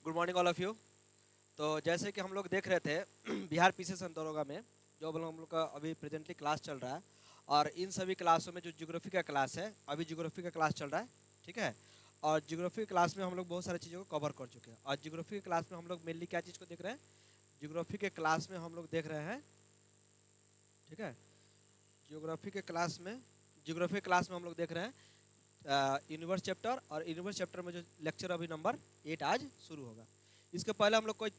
Good morning all of you. तो जैसे कि हम लोग देख रहे थे बिहार पीसीएस दरोगा में जो हम लोग का अभी प्रेजेंटली क्लास चल रहा है, और इन सभी क्लासों में जो ज्योग्राफी का क्लास है, अभी ज्योग्राफी का क्लास चल रहा है, ठीक है। और ज्योग्राफी क्लास में हम लोग बहुत सारी चीज़ों को कवर कर चुके हैं, और ज्योग्राफी के क्लास में हम लोग मेनली क्या चीज़ को देख रहे हैं, ज्योग्राफी के क्लास में हम लोग देख रहे हैं, ठीक है। ज्योग्राफी क्लास में हम लोग देख रहे हैं यूनिवर्स चैप्टर, और यूनिवर्स चैप्टर में जो लेक्चर अभी नंबर 8 आज शुरू होगा। इसके पहले हम लोग कोई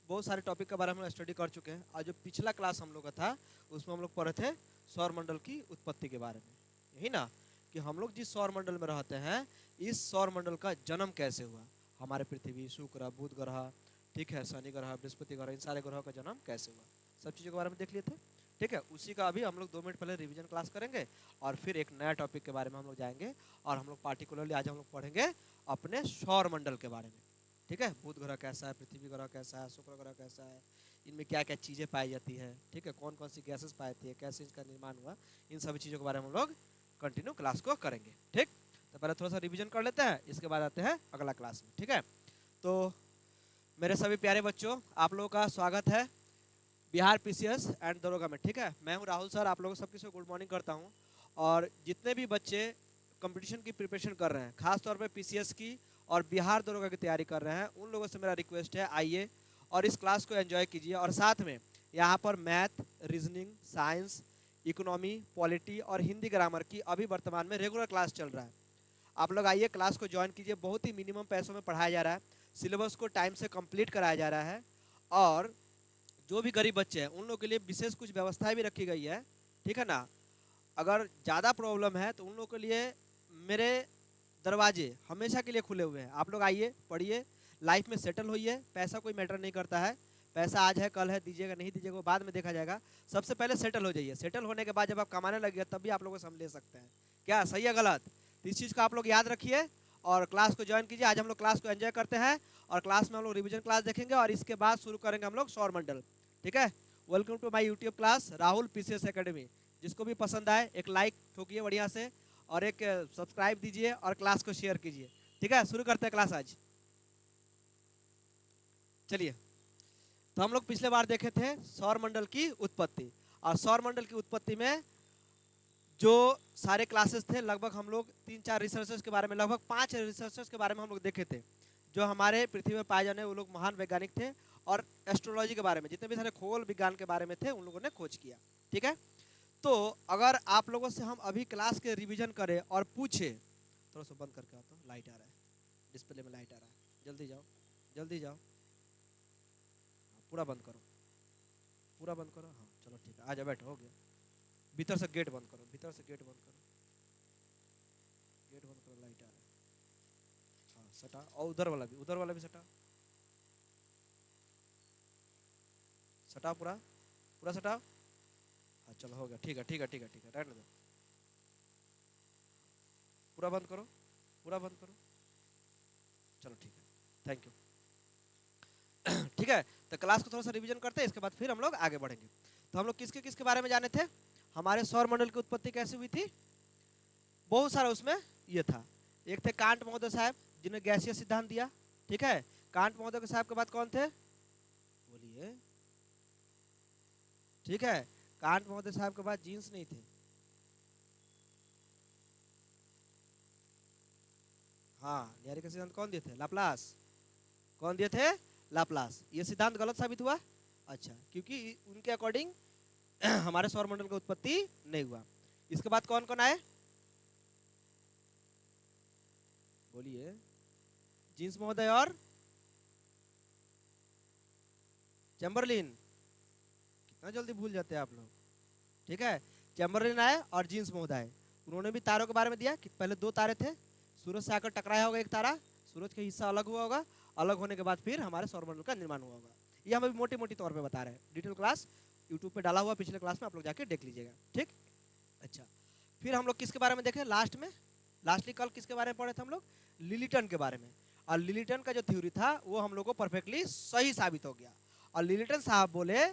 बहुत सारे टॉपिक के बारे में स्टडी कर चुके हैं, और जो पिछला क्लास हम लोग का था उसमें हम लोग पढ़े थे सौर मंडल की उत्पत्ति के बारे में, यही ना, कि हम लोग जिस सौर मंडल में रहते हैं इस सौर मंडल का जन्म कैसे हुआ, हमारे पृथ्वी, शुक्र, बुध ग्रह, ठीक है, शनि ग्रह, बृहस्पति ग्रह, इन सारे ग्रहों का जन्म कैसे हुआ, सब चीज़ों के बारे में देख लिए थे, ठीक है। उसी का अभी हम लोग 2 मिनट पहले रिवीजन क्लास करेंगे, और फिर एक नया टॉपिक के बारे में हम लोग जाएंगे, और हम लोग पार्टिकुलरली आज हम लोग पढ़ेंगे अपने सौर मंडल के बारे में, ठीक है। बुध ग्रह कैसा है, पृथ्वी ग्रह कैसा है, शुक्र ग्रह कैसा है, इनमें क्या क्या चीज़ें पाई जाती है, ठीक है, कौन कौन सी गैसेस पाई जाती है, कैसे इसका निर्माण हुआ, इन सभी चीज़ों के बारे में हम लोग कंटिन्यू क्लास को करेंगे, ठीक। तो पहले थोड़ा सा रिवीजन कर लेते हैं, इसके बाद आते हैं अगला क्लास में, ठीक है। तो मेरे सभी प्यारे बच्चों, आप लोगों का स्वागत है बिहार पीसीएस एंड दरोगा में, ठीक है। मैं हूँ राहुल सर, आप लोगों सबकी से गुड मॉर्निंग करता हूँ। और जितने भी बच्चे कंपटीशन की प्रिपरेशन कर रहे हैं, खास तौर पे पीसीएस की और बिहार दरोगा की तैयारी कर रहे हैं, उन लोगों से मेरा रिक्वेस्ट है, आइए और इस क्लास को एंजॉय कीजिए। और साथ में यहाँ पर math, reasoning, science, economy, polity और हिंदी ग्रामर की अभी वर्तमान में रेगुलर क्लास चल रहा है। आप लोग आइए, क्लास को ज्वाइन कीजिए, बहुत ही मिनिमम पैसों में पढ़ाया जा रहा है, सिलेबस को टाइम से कंप्लीट कराया जा रहा है, और जो भी गरीब बच्चे हैं उन लोगों के लिए विशेष कुछ व्यवस्थाएं भी रखी गई है, ठीक है ना। अगर ज़्यादा प्रॉब्लम है तो उन लोगों के लिए मेरे दरवाजे हमेशा के लिए खुले हुए हैं। आप लोग आइए, पढ़िए, लाइफ में सेटल होइए, पैसा कोई मैटर नहीं करता है, पैसा आज है कल है, दीजिएगा नहीं दीजिएगा वो बाद में देखा जाएगा, सबसे पहले सेटल हो जाइए। सेटल होने के बाद जब आप कमाने लगिए तब भी आप लोगों को हम ले सकते हैं, क्या सही है गलत, तो इस चीज़ को आप लोग याद रखिए और क्लास को ज्वाइन कीजिए। आज हम लोग क्लास को एंजॉय करते हैं, और क्लास में हम लोग रिवीजन क्लास देखेंगे, और इसके बाद शुरू करेंगे हम लोग सौर मंडल, ठीक है। Welcome to my YouTube class Rahul PCS academy. जिसको भी पसंद आए एक लाइक ठोकिए बढ़िया से, और एक सब्सक्राइब दीजिए, और क्लास को शेयर कीजिए, ठीक है। शुरू करते हैं क्लास आज, चलिए। तो हम लोग पिछले बार देखे थे सौर मंडल की उत्पत्ति, और सौर मंडल की उत्पत्ति में जो सारे क्लासेस थे, लगभग हम लोग 3-4 रिसर्चर्स के बारे में, लगभग 5 रिसर्चर्स के बारे में हम लोग देखे थे, जो हमारे पृथ्वी पर पाए जाने वो लोग महान वैज्ञानिक थे, और एस्ट्रोलॉजी के बारे में, जितने भी सारे खगोल विज्ञान के बारे में थे, उन लोगों ने खोज किया, ठीक है। तो अगर आप लोगों से हम अभी क्लास के रिवीजन करें और पूछे, थोड़ा सा बंद करके आता हूँ, लाइट आ रहा है, डिस्प्ले में लाइट आ रहा है, जल्दी जाओ जल्दी जाओ, पूरा बंद करो, पूरा बंद करो, हाँ चलो ठीक है, आ जाओ, बैठो, हो गया। भीतर से गेट बंद करो, भीतर से गेट बंद करो, गेट बंद करो, लाइट आ रहा है, हाँ सटा, और उधर वाला भी सटा, सटा पूरा, पूरा सटा, हाँ चलो हो गया, ठीक है ठीक है ठीक है ठीक है, रहने दो, पूरा बंद करो, पूरा बंद करो, चलो ठीक है, थैंक यू। ठीक है, तो क्लास को थोड़ा सा रिवीजन करते हैं, इसके बाद फिर हम लोग आगे बढ़ेंगे। तो हम लोग किसके किसके बारे में जाने थे, हमारे सौर मंडल की उत्पत्ति कैसे हुई थी, बहुत सारा उसमें ये था। एक थे कांट महोदय साहब, जिन्हें गैसीय सिद्धांत दिया, ठीक है। कांट महोदय के साहब के बाद कौन थे, बोलिए, ठीक है। कांट महोदय साहब के बाद जीन्स नहीं थे, हाँ, न्यायिक सिद्धांत कौन दिए थे, लाप्लास, कौन दिए थे, लाप्लास। ये सिद्धांत गलत साबित हुआ, अच्छा, क्योंकि उनके अकॉर्डिंग हमारे सौर मंडल की उत्पत्ति नहीं हुआ। इसके बाद कौन कौन आए, बोलिए, जीन्स महोदय और चैम्बरलिन, कितना जल्दी भूल जाते हैं आप लोग, ठीक है। चैम्बरलिन आए और जीन्स महोदय, उन्होंने भी तारों के बारे में दिया कि पहले 2 तारे थे, सूरज से आकर टकराया होगा एक तारा, सूरज का हिस्सा अलग हुआ होगा, अलग होने के बाद फिर हमारे सौरमंडल का निर्माण हुआ होगा। ये हम अभी मोटी मोटी तौर पे बता रहे हैं, डिटेल क्लास यूट्यूब पे डाला हुआ पिछले क्लास में, आप लोग जाके देख लीजिएगा, ठीक। अच्छा, फिर हम लोग किसके बारे में देखे लास्ट में, लास्टली कल किसके बारे में पढ़े थे हम लोग, लिलिटन के बारे में। और लिलिटन का जो थ्योरी था वो हम लोग को परफेक्टली सही साबित हो गया। और लिलिटन साहब बोले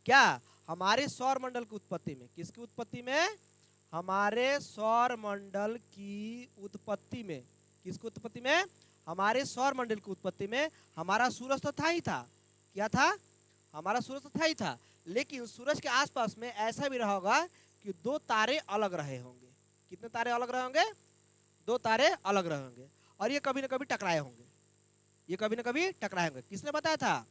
क्या, हमारे सौर मंडल की उत्पत्ति में, किसकी उत्पत्ति में, हमारे सौर मंडल की उत्पत्ति में, किसकी उत्पत्ति में, हमारे सौर मंडल की उत्पत्ति में हमारा सूरज तो था ही था। क्या था? हमारा सूरज तो था ही था, लेकिन सूरज के आसपास में ऐसा भी रहा होगा कि दो तारे अलग रहे होंगे। कितने तारे अलग रहे होंगे? दो तारे अलग रहे होंगे, और ये कभी ना कभी टकराए होंगे। ये कभी ना कभी टकराए होंगे। किसने बताया था?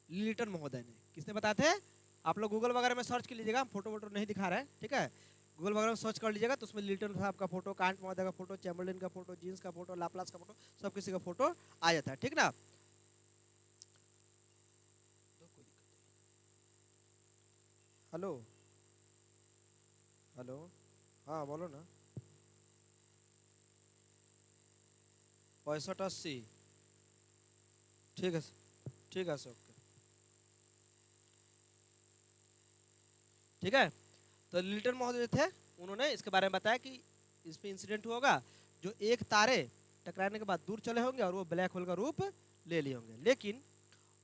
लिटन महोदय ने। किसने बताया थे? आप लोग गूगल वगैरह में सर्च कर लीजिएगा, फोटो वोटो नहीं दिखा रहे हैं, ठीक है। गूगल वगैरह में सर्च कर लीजिएगा तो उसमें लिटन साहब का फोटो, कांट महोदय का फोटो, चैम्बरलिन का फोटो, जीन्स का फोटो, लाप्लास का फोटो, सब किसी का फोटो आ जाता है, ठीक ना। हेलो हेलो, हाँ बोलो ना। 65-80, ठीक है, ठीक है सर, ओके, ठीक है। तो लिटन महोदय थे, उन्होंने इसके बारे में बताया कि इस पे इंसिडेंट होगा, जो एक तारे टकराने के बाद दूर चले होंगे और वो ब्लैक होल का रूप ले लिए होंगे। लेकिन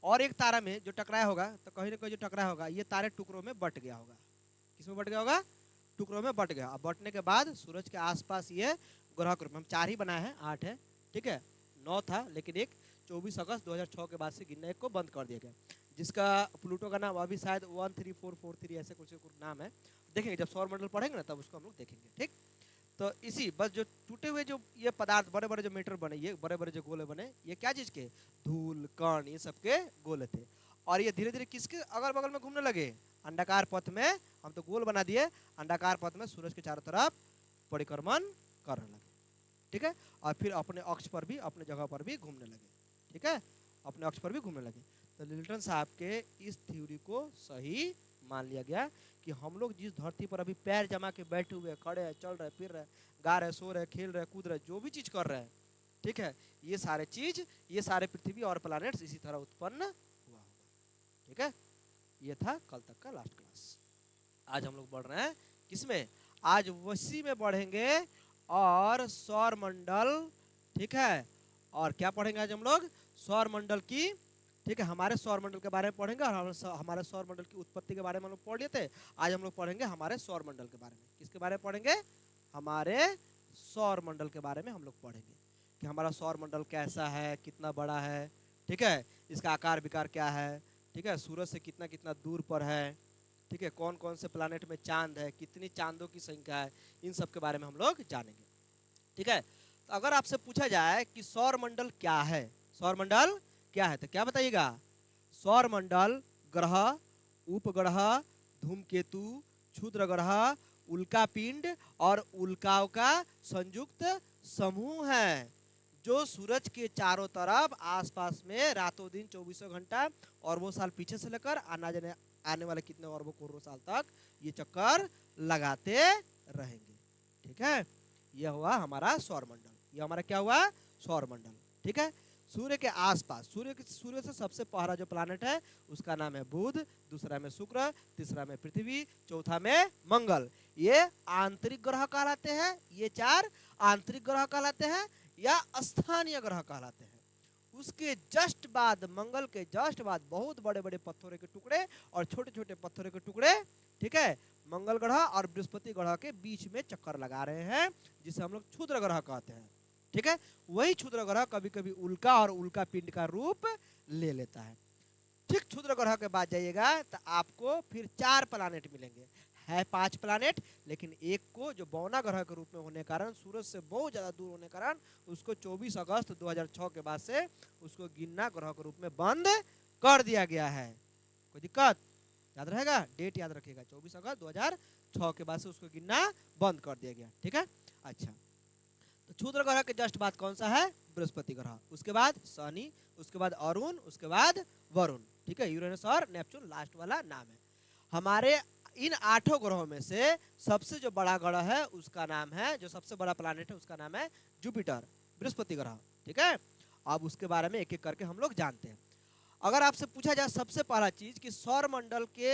और एक तारा में जो टकराया होगा, तो कहीं ना कहीं जो टकराया होगा ये तारे टुकड़ों में बट गया होगा। किसमें बट गया होगा? टुकड़ों में बट गया। अब बटने के बाद सूरज के आसपास ये ग्रह के रूप में, हम 4 ही बनाए हैं, 8 है, ठीक है, 9 था, लेकिन एक 24 अगस्त 2006 के बाद से गिनना एक को बंद कर दिया गया, जिसका प्लूटो का नाम अभी शायद 13443 ऐसे कुछ नाम है। देखेंगे जब सौर मंडल पढ़ेंगे ना तब उसको हम लोग देखेंगे, ठीक। तो इसी बस जो टूटे हुए जो ये पदार्थ, बड़े बड़े जो मीटर बने, ये बड़े बड़े जो गोले बने, ये क्या चीज के? धूल कण, ये सब के गोले थे। और ये धीरे धीरे किसके अगल बगल में घूमने लगे? अंडाकार पथ में। हम तो गोल बना दिए, अंडाकार पथ में सूरज के चारों तरफ परिक्रमण करने लगे, ठीक है। और फिर अपने अक्ष पर भी, अपने जगह पर भी घूमने लगे, ठीक है, अपने अक्ष पर भी घूमने लगे। तो लिटन साहब के इस थ्योरी को सही मान लिया गया कि हम लोग जिस धरती पर अभी पैर जमा के बैठे हुए, खड़े हैं, चल रहे, फिर रहे, गा रहे, सो रहे, खेल रहे, कूद रहे, जो भी चीज कर रहे हैं, ठीक है, ये सारे चीज, ये सारे पृथ्वी और प्लैनेट्स इसी तरह उत्पन्न हुआ होगा, ठीक है। ये था कल तक का लास्ट क्लास। आज हम लोग बढ़ रहे हैं किसमें? आज वसी में बढ़ेंगे और सौर मंडल, ठीक है। और क्या पढ़ेंगे आज हम लोग? सौर मंडल की, ठीक है, हमारे सौर मंडल के बारे में पढ़ेंगे, और हमारे सौर मंडल की उत्पत्ति के बारे में हम लोग पढ़ लिए थे। आज हम लोग पढ़ेंगे हमारे सौर मंडल के बारे में। किसके बारे में पढ़ेंगे? हमारे सौर मंडल के बारे में हम लोग पढ़ेंगे कि हमारा सौर मंडल कैसा है, कितना बड़ा है, ठीक है, इसका आकार विकार क्या है, ठीक है, सूरज से कितना कितना दूर पर है, ठीक है, कौन कौन से प्लानेट में चांद है, कितनी चांदों की संख्या है, इन सब के बारे में हम लोग जानेंगे, ठीक है। तो अगर आपसे पूछा जाए कि सौर मंडल क्या है, सौर मंडल क्या है, तो क्या बताइएगा? सौर मंडल ग्रह, उपग्रह, धूमकेतु, क्षुद्र ग्रह, उल्का पिंड और उल्काओं का संयुक्त समूह है, जो सूरज के चारों तरफ आसपास में रातों दिन 24 घंटा और वो साल पीछे से लेकर आने वाले कितने अरबों करोड़ों साल तक ये चक्कर लगाते रहेंगे, ठीक है। यह हुआ हमारा सौर मंडल। यह हमारा क्या हुआ? सौर मंडल, ठीक है। सूर्य के आसपास, सूर्य से सबसे पहला जो प्लैनेट है उसका नाम है बुध, दूसरा में शुक्र, तीसरा में पृथ्वी, चौथा में मंगल। ये आंतरिक ग्रह कहलाते हैं, ये 4 आंतरिक ग्रह कहलाते हैं या स्थानीय ग्रह कहलाते हैं। उसके जस्ट बाद, मंगल के जस्ट बाद बहुत बड़े बड़े पत्थरों के टुकड़े और छोटे छोटे पत्थरों के टुकड़े, ठीक है, मंगल ग्रह और बृहस्पति ग्रह के बीच में चक्कर लगा रहे हैं, जिसे हम लोग क्षुद्र ग्रह कहते हैं, ठीक है। वही क्षुद्र ग्रह कभी कभी उल्का और उल्का पिंड का रूप ले लेता है। ठीक क्षुद्र ग्रह के बाद जाइएगा तो आपको फिर 4 प्लैनेट मिलेंगे। है 5 प्लैनेट, लेकिन एक को जो बौना ग्रह के रूप में होने के कारण, सूरज से बहुत ज्यादा दूर होने के कारण, उसको 24 अगस्त 2006 के बाद से उसको गिनना ग्रह के रूप में बंद कर दिया गया है। कोई दिक्कत? याद रहेगा, डेट याद रखिएगा, 24 अगस्त 2006 के बाद से उसको गिनना बंद कर दिया गया, ठीक है। अच्छा, तो क्षुद्र ग्रह के जस्ट बाद कौन सा है? बृहस्पति ग्रह, उसके बाद शनि, उसके बाद अरुण, उसके बाद वरुण, ठीक है। यूरेनस और नेपच्यून लास्ट वाला नाम है। हमारे इन 8 ग्रहों में से सबसे जो बड़ा ग्रह है उसका नाम है, जो सबसे बड़ा प्लैनेट है उसका नाम है जुपिटर, बृहस्पति ग्रह, ठीक है। अब उसके बारे में एक एक करके हम लोग जानते हैं। अगर आपसे पूछा जाए सबसे पहला चीज कि सौर मंडल के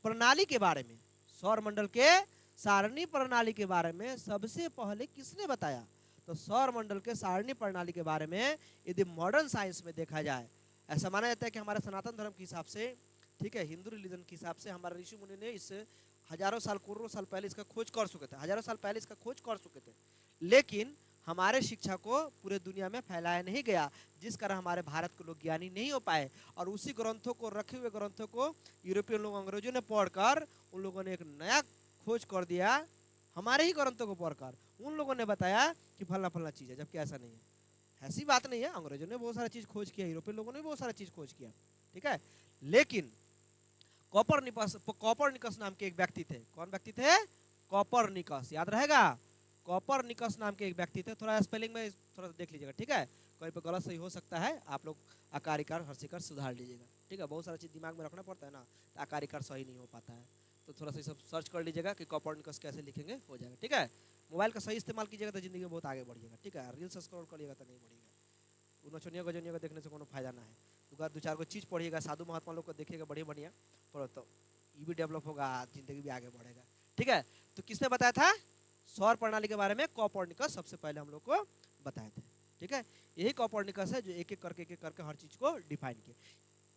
प्रणाली के बारे में, सौर मंडल के सारणी प्रणाली के बारे में सबसे पहले किसने बताया? तो सौर मंडल के सारणी प्रणाली के बारे में यदि मॉडर्न साइंस में देखा जाए, ऐसा माना जाता है कि हमारे सनातन धर्म के हिसाब से, ठीक है, हिंदू रिलीजन के हिसाब से हमारे ऋषि मुनि ने इस हजारों साल, करोड़ों साल पहले इसका खोज कर चुके थे, हजारों साल पहले इसका खोज कर चुके थे। लेकिन हमारे शिक्षा को पूरे दुनिया में फैलाया नहीं गया, जिस कारण हमारे भारत के लोग ज्ञानी नहीं हो पाए। और उसी ग्रंथों को, रखे हुए ग्रंथों को यूरोपियन लोग, अंग्रेजों ने पढ़कर उन लोगों ने एक नया खोज कर दिया। हमारे ही ग्रंथों को पढ़कर उन लोगों ने बताया कि फलना फलना चीज़ है, जबकि ऐसा नहीं है। ऐसी बात नहीं है, अंग्रेजों ने बहुत सारा चीज़ खोज किया, यूरोपियन लोगों ने भी बहुत सारा चीज़ खोज किया, ठीक है। लेकिन कॉपरनिकस नाम के एक व्यक्ति थे। कौन व्यक्ति थे? कॉपरनिकस, याद रहेगा। कॉपरनिकस नाम के एक व्यक्ति थे। थोड़ा स्पेलिंग में थोड़ा देख लीजिएगा, ठीक है। कहीं पे गलत सही हो सकता है, आप लोग आकार इकार हर्षिकार सुधार लीजिएगा, ठीक है। बहुत सारा चीज़ दिमाग में रखना पड़ता है ना, तो आकार इकार सही नहीं हो पाता है, तो थोड़ा सा सब सर्च कर लीजिएगा कि कॉपरनिकस कैसे लिखेंगे, हो जाएगा, ठीक है। मोबाइल का सही इस्तेमाल कीजिएगा तो जिंदगी में बहुत आगे बढ़िएगा, ठीक है। रील्स स्क्रॉल करिएगा तो नहीं बढ़िएगा। नचनिया गजनिया को देखने से कोनो फायदा ना है। दो चार को चीज़ पढ़िएगा, साधु महात्मा लोग को देखिएगा, बढ़िया बढ़िया पढ़ो, तो ये भी डेवलप होगा, जिंदगी भी आगे बढ़ेगा, ठीक है। तो किसने बताया था सौर प्रणाली के बारे में? कॉपरनिकस सबसे पहले हम लोग को बताए थे, ठीक है। यही कॉपरनिकस है जो एक एक करके हर चीज़ को डिफाइन किया।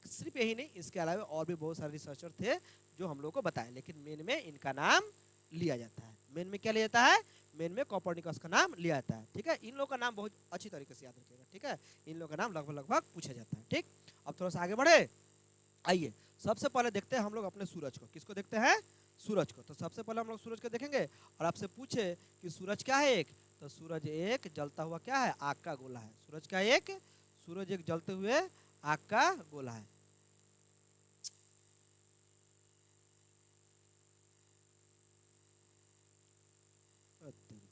सिर्फ यही नहीं, इसके अलावा और भी बहुत सारे रिसर्चर थे जो हम लोग को बताए, लेकिन मेन में इनका नाम लिया जाता है। मेन में क्या लिया जाता है? मेन में कॉपरनिकस का नाम लिया जाता है, ठीक है। इन लोगों का नाम बहुत अच्छी तरीके से याद रखिएगा, ठीक है। इन लोगों का नाम लगभग लगभग पूछा जाता है, ठीक। अब थोड़ा सा आगे बढ़े, आइए सबसे पहले देखते हैं हम लोग अपने सूरज को। किसको देखते हैं? सूरज को। तो सबसे पहले हम लोग सूरज को देखेंगे, और आपसे पूछे कि सूरज क्या है एक, तो सूरज एक जलता हुआ क्या है? आग का गोला है। सूरज एक जलते हुए आग का गोला है।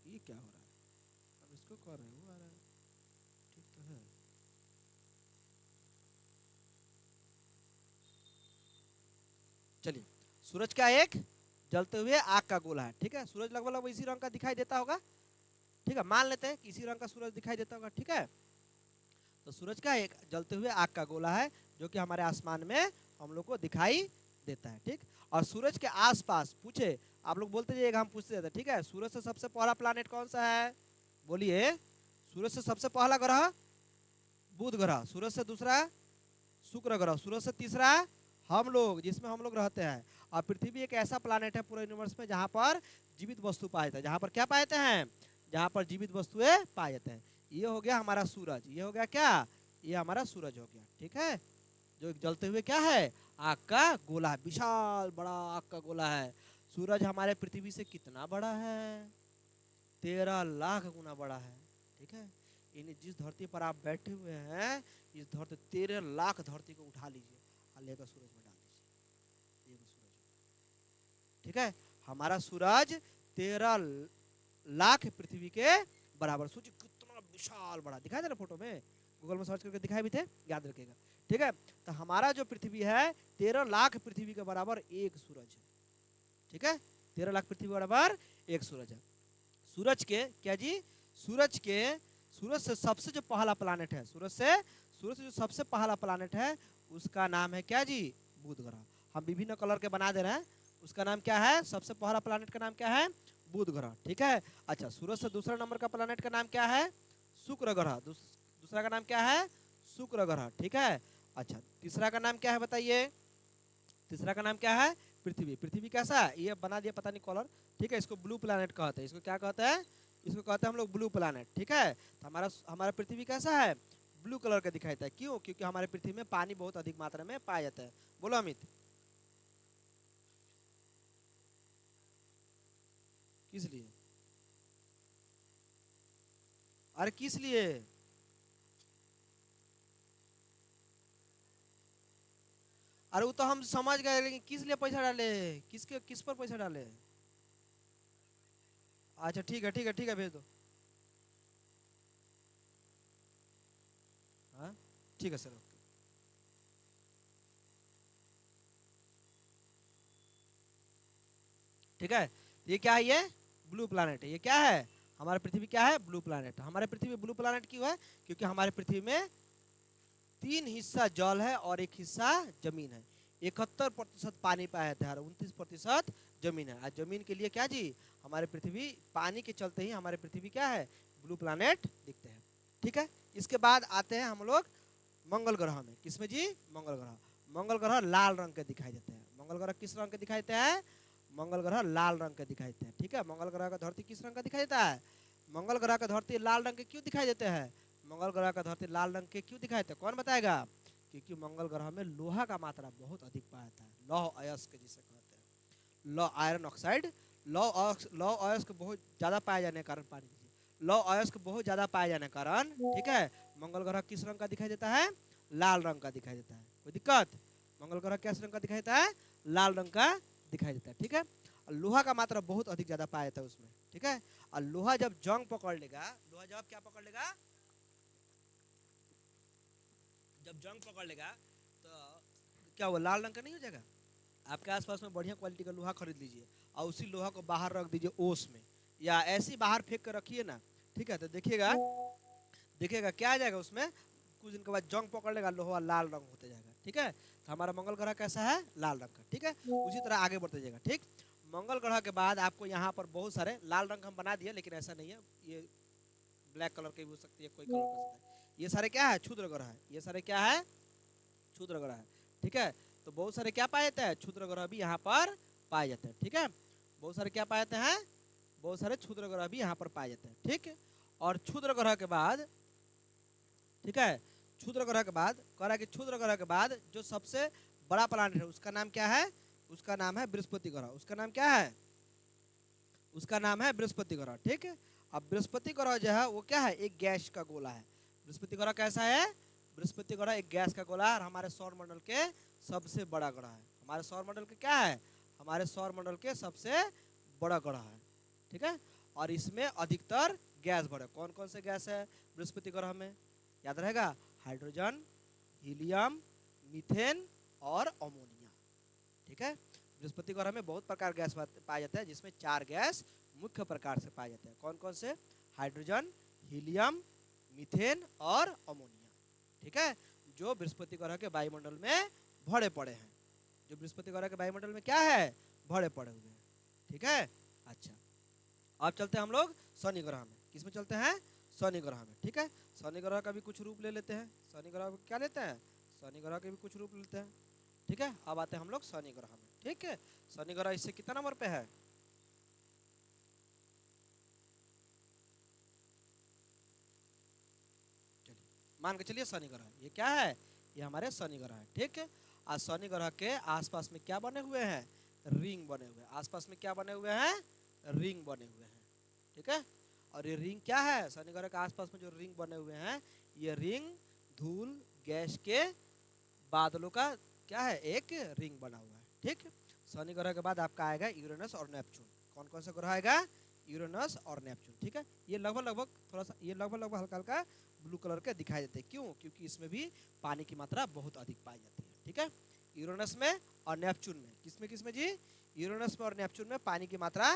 ये क्या हो रहा है? अब इसको कर रहे हो, आ रहा है, ठीक तो है। चलिए, सूरज का एक जलते हुए आग का गोला है, ठीक है। सूरज लगभग लगभग इसी रंग का दिखाई देता होगा, ठीक है। मान लेते हैं कि इसी रंग का सूरज दिखाई देता होगा, ठीक है। तो सूरज का एक जलते हुए आग का गोला है, जो कि हमारे आसमान में हम लोग को दिखाई देता है, ठीक। और सूरज के आसपास पूछे, आप लोग बोलते जाइएगा, हम पूछते जाते, ठीक है। सूरज से सबसे पहला प्लैनेट कौन सा है? बोलिए। सूरज से सबसे पहला ग्रह बुध ग्रह, सूरज से दूसरा शुक्र ग्रह, सूरज से तीसरा हम लोग, जिसमें हम लोग रहते हैं। और पृथ्वी एक ऐसा प्लैनेट है पूरे यूनिवर्स में जहाँ पर जीवित वस्तु पाए जाते हैं। जहाँ पर क्या पाए जाते हैं? जहाँ पर जीवित वस्तुएं पाए जाते हैं। ये हो गया हमारा सूरज। ये हो गया क्या? ये हमारा सूरज हो गया, ठीक है। जो जलते हुए क्या है? आग का गोला है, विशाल बड़ा आग का गोला है। सूरज हमारे पृथ्वी से कितना बड़ा है? 13 लाख गुना बड़ा है, ठीक है। इन जिस धरती पर आप बैठे हुए हैं, इस धरती 13 लाख धरती को उठा लीजिए और लेकर सूरज में डाल दीजिए, ये सूरज, ठीक है। हमारा सूरज 13 लाख पृथ्वी के बराबर। सोचिए कितना विशाल बड़ा दिखाई दे रहा फोटो में, गूगल में सर्च करके दिखाए भी थे, याद रखिएगा, ठीक है। तो हमारा जो पृथ्वी है 13 लाख पृथ्वी के बराबर एक सूरज है, ठीक है। 13 लाख पृथ्वी के बराबर एक सूरज है। सूरज के क्या जी? सूरज से सबसे जो पहला प्लैनेट है, सूरज से जो सबसे पहला प्लैनेट है, उसका नाम है क्या जी? बुध ग्रह। हम विभिन्न कलर के बना दे रहे हैं। उसका नाम क्या है? सबसे पहला प्लैनेट का नाम क्या है? बुध ग्रह, ठीक है। अच्छा, सूरज से दूसरा नंबर का प्लैनेट का नाम क्या है? शुक्र ग्रह। दूसरा का नाम क्या है? शुक्र ग्रह, ठीक है। अच्छा, तीसरा का नाम क्या है बताइए? तीसरा का नाम क्या है? पृथ्वी। पृथ्वी कैसा है? ये बना दिया पता नहीं कलर, ठीक है। इसको ब्लू प्लैनेट कहते हैं। इसको क्या कहते हैं? इसको कहते हैं हम लोग ब्लू प्लैनेट, ठीक है। तो हमारा पृथ्वी कैसा है? ब्लू कलर का दिखाई देता है। क्यों? क्योंकि हमारे पृथ्वी में पानी बहुत अधिक मात्रा में पाया जाता है। बोलो अमित, किस लिए? अरे किस लिए? अरे वो तो हम समझ गए, लेकिन किस लिए पैसा डाले? किस पर पैसा डाले? अच्छा ठीक है, ठीक है, ठीक है, भेज दो। हाँ ठीक है सर, ओके। ठीक है, ये क्या है? ये ब्लू प्लैनेट है। ये क्या है? हमारा पृथ्वी क्या है? Blue planet. हमारे पृथ्वी ब्लू प्लैनेट क्यों है? क्योंकि हमारे पृथ्वी में 3 हिस्सा जल है और 1 हिस्सा जमीन है। 71% पानी पाया जाता है और 29% जमीन है। आज जमीन के लिए क्या जी? हमारे पृथ्वी पानी के चलते ही हमारे पृथ्वी क्या है? ब्लू प्लैनेट दिखते हैं, ठीक है। इसके बाद आते हैं हम लोग मंगल ग्रह में। किसमें जी? मंगल ग्रह। मंगल ग्रह लाल रंग के दिखाई देते हैं। मंगल ग्रह किस रंग के दिखाई देते हैं? मंगल ग्रह लाल रंग के दिखाई देते हैं, ठीक है। मंगल ग्रह का धरती किस रंग का दिखाई देता है? मंगल ग्रह का धरती लाल रंग के क्यों दिखाई देते हैं? मंगल ग्रह का धरती लाल रंग के क्यों दिखाई देते हैं? कौन बताएगा? क्योंकि मंगल ग्रह में लोहा का मात्रा बहुत अधिक पाया जाता है, लौह अयस्क जिसे कहते हैं, लौ आयरन ऑक्साइड, लौ अयस्क बहुत ज्यादा पाए जाने के कारण, पानी दीजिए, लौ अयस्क बहुत ज्यादा पाए जाने के कारण, ठीक है, मंगल ग्रह किस रंग का दिखाई देता है? लाल रंग का दिखाई देता है। कोई दिक्कत? मंगल ग्रह किस रंग का दिखाई देता है? लाल रंग का दिखाई देता है, ठीक है। और लोहा का मात्रा बहुत अधिक ज्यादा पाया जाता है उसमें, ठीक है। और लोहा जब जंग पकड़ लेगा, लोहा जब क्या पकड़ लेगा, जब जंग पकड़ लेगा तो क्या वो लाल रंग का नहीं हो जाएगा? आपके आसपास में बढ़िया क्वालिटी का लोहा खरीद लीजिए और उसी लोहा को बाहर रख दीजिए ओस में, या ऐसी बाहर फेंक कर रखिए ना, ठीक है, तो देखिएगा, देखिएगा क्या आ जाएगा उसमें, कुछ दिन के बाद जंग पकड़ लेगा, लोहा लाल रंग होते जाएगा, ठीक है। तो हमारा मंगल ग्रह कैसा है? लाल रंग का, ठीक है। उसी तरह आगे बढ़ते जाएगा, ठीक। मंगल ग्रह के बाद आपको यहाँ पर बहुत सारे लाल रंग हम बना दिए, लेकिन ऐसा नहीं है, ये ब्लैक कलर की भी हो सकती है, कोई कलर कर सकता है। ये सारे क्या है? क्षुद्र ग्रह है। ये सारे क्या है? क्षुद्र ग्रह है, ठीक है। तो बहुत सारे क्या पाए जाते हैं? क्षुद्र ग्रह भी यहाँ पर पाए जाते हैं, ठीक है। बहुत सारे क्या पाए जाते हैं? बहुत सारे क्षुद्र ग्रह भी यहाँ पर पाए जाते हैं, ठीक। और क्षुद्र ग्रह के बाद, ठीक है, क्षुद्र ग्रह के बाद कह रहा है कि क्षुद्र ग्रह के बाद जो सबसे बड़ा प्लैनेट है उसका नाम क्या है? उसका नाम है बृहस्पति ग्रह। उसका नाम क्या है? उसका नाम है बृहस्पति ग्रह, ठीक है। अब बृहस्पति ग्रह जो है वो क्या है? एक गैस का गोला है। बृहस्पति ग्रह कैसा है? बृहस्पति ग्रह एक गैस का गोला है और हमारे सौर मंडल के सबसे बड़ा ग्रह है। हमारे सौर मंडल के क्या है? हमारे सौर मंडल के सबसे बड़ा ग्रह है, ठीक है। और इसमें अधिकतर गैस भरे। कौन कौन से गैस है बृहस्पति ग्रह में? याद रहेगा, हाइड्रोजन, हीलियम, मीथेन और अमोनिया, ठीक है। बृहस्पति ग्रह में बहुत प्रकार गैस पाया जाता है, जिसमें 4 गैस मुख्य प्रकार से पाए जाते हैं। कौन कौन से? हाइड्रोजन, हीलियम, मीथेन और अमोनिया, ठीक है, जो बृहस्पति ग्रह के वायुमंडल में भरे पड़े हैं। जो बृहस्पति ग्रह के वायुमंडल में क्या है? भरे पड़े हुए हैं, ठीक है। अच्छा, अब चलते हैं हम लोग शनि ग्रह में। किसमें चलते हैं? शनि ग्रह में, ठीक है। शनि ग्रह का भी कुछ रूप ले लेते हैं। शनि ग्रह को क्या लेते हैं? शनि ग्रह के भी कुछ रूप लेते हैं, ठीक है। अब आते हैं हम लोग शनि ग्रह में, ठीक है। शनि ग्रह इससे कितना नंबर पे है? चलिए मान के चलिए शनि ग्रह ये क्या है? ये हमारे शनि ग्रह है, ठीक है। आज शनि ग्रह के आसपास में क्या बने हुए हैं? रिंग बने हुए हैं। आसपास में क्या बने हुए हैं? रिंग बने हुए हैं, ठीक है। और ये रिंग क्या है? शनि ग्रह के आसपास में जो रिंग बने हुए हैं, ये रिंग धूल गैस के बादलों का क्या है? एक रिंग बना हुआ है, ठीक। शनि ग्रह के बाद आपका आएगा यूरेनस और नेपच्यून। कौन कौन सा ग्रह आएगा? यूरेनस और नेपच्यून, ठीक है। ये लगभग लगभग थोड़ा सा, ये लगभग लगभग हल्का हल्का ब्लू कलर के दिखाई देते हैं। क्यों? क्योंकि इसमें भी पानी की मात्रा बहुत अधिक पाई जाती है, ठीक है। यूरेनस में और नेपच्यून में, किसमें किसमें जी? यूरेनस में और नेपच्यून में पानी की मात्रा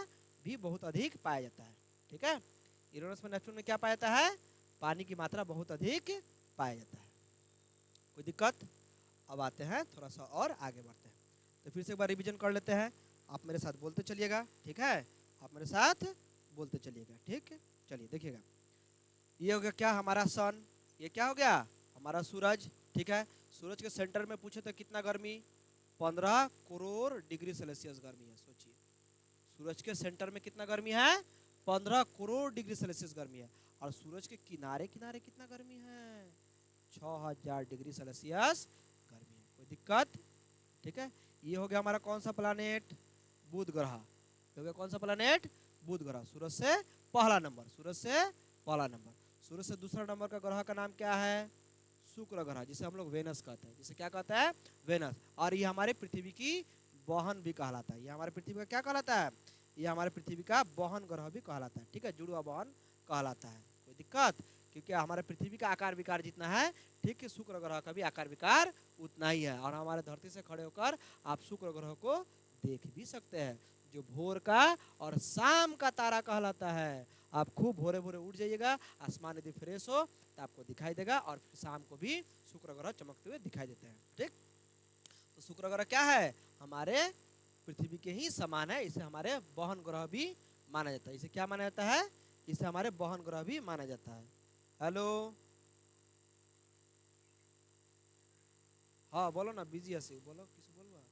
भी बहुत अधिक पाया जाता है, ठीक है। यूरेनस में नेपच्यून में क्या पाया जाता है? पानी की मात्रा बहुत अधिक पाया जाता है। कोई दिक्कत? अब आते हैं थोड़ा सा और आगे बढ़ते हैं, तो फिर से एक बार रिवीजन कर लेते हैं। आप मेरे साथ बोलते चलिएगा, ठीक है। आप मेरे साथ बोलते चलिएगा, ठीक है। चलिए देखिएगा, ये हो गया क्या? हमारा सन। ये क्या हो गया? हमारा सूरज, ठीक है। सूरज के सेंटर में पूछे तो कितना गर्मी? 15 करोड़ डिग्री सेल्सियस गर्मी है। सोचिए, सूरज के सेंटर में कितना गर्मी है? 15 करोड़ डिग्री सेल्सियस गर्मी है। और सूरज के किनारे किनारे कितना गर्मी है? 6000 डिग्री सेल्सियस गर्मी है। कोई दिक्कत? ठीक है। ये हो गया हमारा कौन सा प्लानेट? बुध ग्रह। हो गया कौन सा प्लानेट? बुध ग्रह। सूरज से पहला नंबर, सूरज से पहला नंबर। सूरज से दूसरा नंबर का ग्रह का नाम क्या है? शुक्र ग्रह, जिसे हम लोग वेनस कहते हैं। जिसे क्या कहता है? वेनस। और ये हमारे पृथ्वी की बहन भी कहलाता है। ये हमारे पृथ्वी का क्या कहलाता है? ये हमारे पृथ्वी का बहन ग्रह भी कहलाता है, ठीक है, जुड़वा बहन कहलाता है। कोई दिक्कत? क्योंकि हमारे पृथ्वी का आकार विकार जितना है, ठीक है, शुक्र ग्रह का भी आकार विकार उतना ही है। और हमारे धरती से खड़े होकर आप शुक्र ग्रह को देख भी सकते हैं, जो भोर का और शाम का तारा कहलाता है। आप खूब भोरे भोरे उठ जाइएगा, आसमान यदि फ्रेश हो तो आपको दिखाई देगा, और फिर शाम को भी शुक्र ग्रह चमकते हुए दिखाई देते हैं, ठीक। तो शुक्र ग्रह क्या है? हमारे पृथ्वी के ही समान है। इसे हमारे बहन ग्रह भी माना जाता है। इसे क्या माना जाता है? इसे हमारे बहन ग्रह भी माना जाता है। हेलो, हाँ बोलो ना, बिजी है से बोलो, किसी बोलो।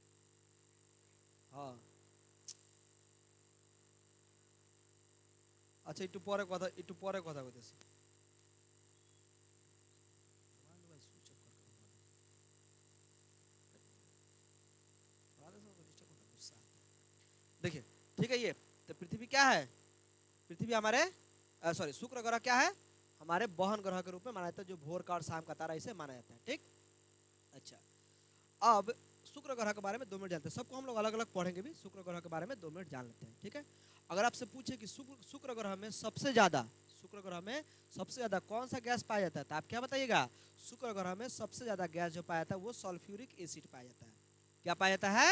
हाँ, আচ্ছা একটু পরে কথা বলতেছি। देखिए, ठीक है। ये तो पृथ्वी क्या है? पृथ्वी हमारे सॉरी शुक्र ग्रह क्या है? हमारे बहन ग्रह के रूप में माना जाता है, जो भोर का और शाम का तारा इसे माना जाता है। ठीक। अच्छा, अब शुक्र ग्रह के बारे में 2 मिनट जानते हैं। सबको हम लोग अलग अलग पढ़ेंगे भी, शुक्र ग्रह के बारे में 2 मिनट जान लेते हैं। ठीक है। अगर आपसे पूछे कि शुक्र ग्रह में सबसे ज्यादा, शुक्र ग्रह में सबसे ज्यादा कौन सा गैस पाया जाता है, तो आप क्या बताइएगा? शुक्र ग्रह में सबसे ज्यादा गैस जो पाया जाता है वो सल्फ्यूरिक एसिड पाया जाता है। क्या पाया जाता है?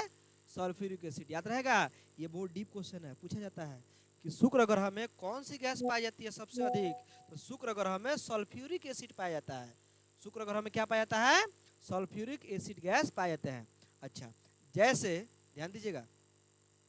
Sulphuric acid. याद रहेगा, ये बहुत डीप क्वेश्चन है, पूछा जाता है कि शुक्र ग्रह में कौन सी गैस पाई जाती है सबसे अधिक, तो शुक्र ग्रह में सल्फ्यूरिक एसिड पाया जाता है। शुक्र ग्रह में क्या पाया जाता है? सल्फ्यूरिक एसिड गैस पाए जाते हैं। अच्छा, जैसे ध्यान दीजिएगा,